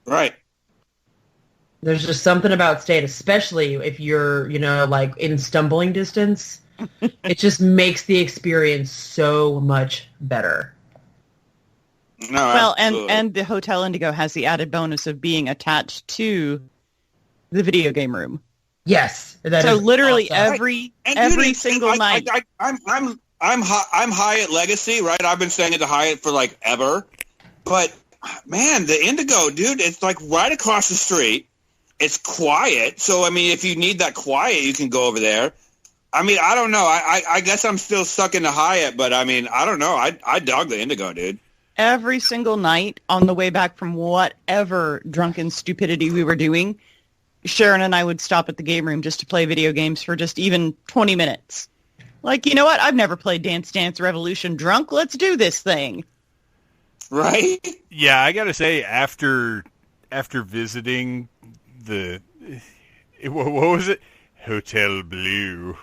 Right. There's just something about staying, especially if you're, like in stumbling distance. It just makes the experience so much better. No, well, and the Hotel Indigo has the added bonus of being attached to the video game room. Yes, so literally awesome. every single night. I'm Hyatt Legacy, right? I've been staying at the Hyatt for like ever, but man, the Indigo, dude, it's like right across the street. It's quiet, so I mean, if you need that quiet, you can go over there. I mean, I don't know. I guess I'm still stuck in the Hyatt, but I mean, I don't know. I dog the Indigo, dude. Every single night on the way back from whatever drunken stupidity we were doing, Sharon and I would stop at the game room just to play video games for just even 20 minutes. Like, you know what? I've never played Dance Dance Revolution drunk. Let's do this thing. Right? Yeah, I got to say, after visiting what was it? Hotel Blue.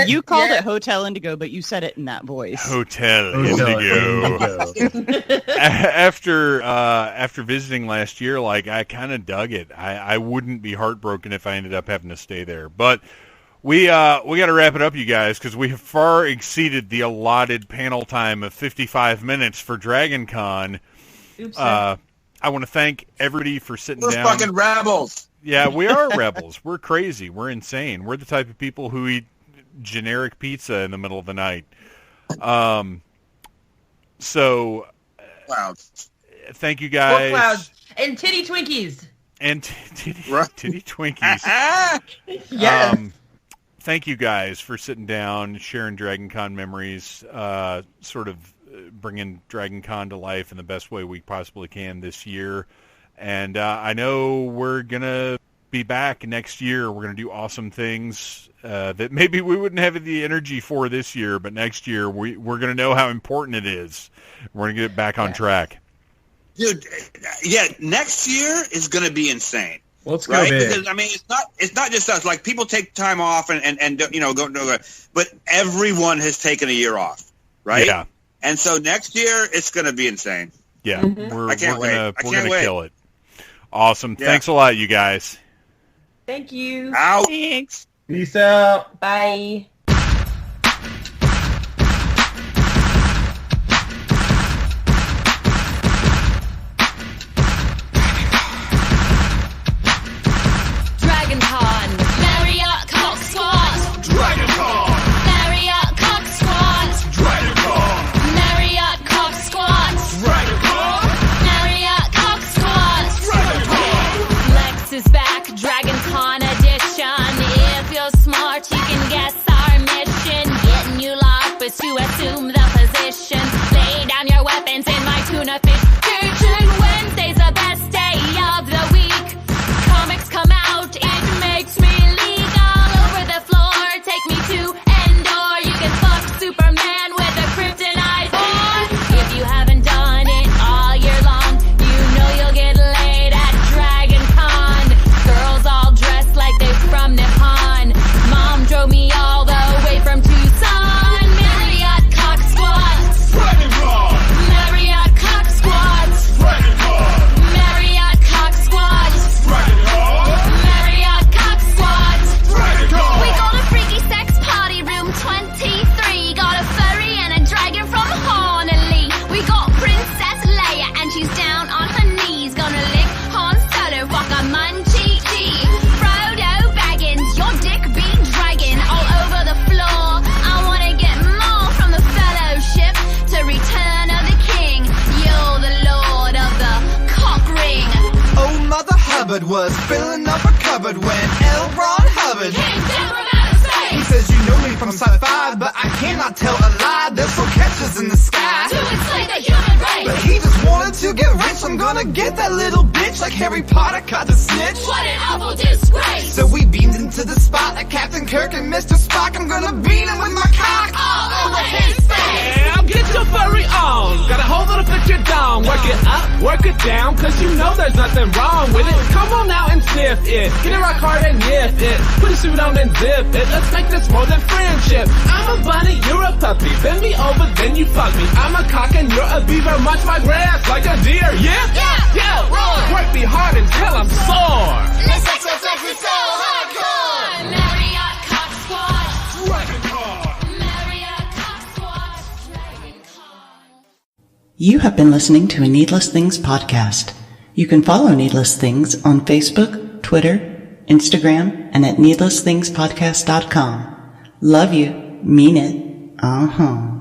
You called it Hotel Indigo, but you said it in that voice. Hotel Indigo. After visiting last year, like, I kind of dug it. I wouldn't be heartbroken if I ended up having to stay there. But we got to wrap it up, you guys, because we have far exceeded the allotted panel time of 55 minutes for Dragon Con. Oops, I want to thank everybody for sitting We're down. fucking rebels. Yeah, we are rebels. We're crazy. We're insane. We're the type of people who eat generic pizza in the middle of the night. So, thank you guys. Clouds and titty Twinkies. And titty Twinkies. Yes. Thank you guys for sitting down, sharing Dragon Con memories, sort of bringing Dragon Con to life in the best way we possibly can this year. And I know we're going to be back next year. We're going to do awesome things that maybe we wouldn't have the energy for this year, but next year we're going to know how important it is. We're going to get it back on track. Dude, yeah, next year is going to be insane. Let's go right? big. Because, I mean, it's not just us. Like, people take time off and you know, go, but everyone has taken a year off, right? Yeah. And so next year, it's going to be insane. Yeah, I can't wait. We're going to kill it. Awesome. Yeah. Thanks a lot, you guys. Thank you. Out. Thanks. Peace out. Bye. Dragon Con, Marriott Cock Squad. Dragon Con! Marriott Cock Squad. Dragon Con! Marriott Cock Squad. Dragon Con! Marriott Cock Squad. Dragon Con! Lex is back, Dragon Con edition. If you're smart, you can guess our mission. Getting you lockers to assume the position. Lay down your weapons in my tuna fish kitchen. Wednesday's the best day of the week. Comics come out, it makes me leak all over the floor. Take me to Endor. You can fuck Superman with a kryptonite or if you haven't done it all year long, you know you'll get laid at Dragon Con. Girls all dressed like they from Nippon. Mom drove me all the way from Tucson. Marriott Cock Squad. Dragon Con! Marriott Cock Squad. Dragon Con! Marriott Cock Squad. Dragon Con! Marriott Cock Squad. Dragon Con! We got a freaky sex party, room 23. Got a furry and a dragon from Honolulu. We got Princess Leia and she's down on her knees. Gonna lick Han Solo, fuck a munchie. Frodo Baggins, your dick be dragging all over the floor. I wanna get more from the fellowship to Return of the King. You're the lord of the cock ring. Oh, Mother Hubbard was filling up a cupboard when L. Ron Hubbard. Came down from outer He space says you know me from sci-fi, but I cannot tell a lie. There's no catches in the sky. to enslave the human But race. he just wanted to get rich. I'm gonna get that little bitch like Harry Potter caught the snitch. What an awful disgrace. So we beamed into the spot like Captain Kirk and Mr. Spock. I'm gonna beat him with my cock All over his face. Now get your furry on. Got a hold that'll fit your dong. Work it up, work it down, cause you know there's nothing wrong with it. Come on out and sniff it. Get it rock hard and yiff it. Put a suit on and zip it. Let's make this more than friendship. I'm a bunny, you're a puppy. Bend me over, then you fuck me. I'm a cock and you're a beaver. Munch my grass like a deer, yeah? Yeah, roar. Work me hard until I'm sore. This exercise is so hardcore. Marriott Cock Squad. Dragon Con! Marriott Cock Squad. Dragon Con. You have been listening to a Needless Things podcast. You can follow Needless Things on Facebook, Twitter, Instagram, and at needlessthingspodcast.com. Love you. Mean it. Uh-huh.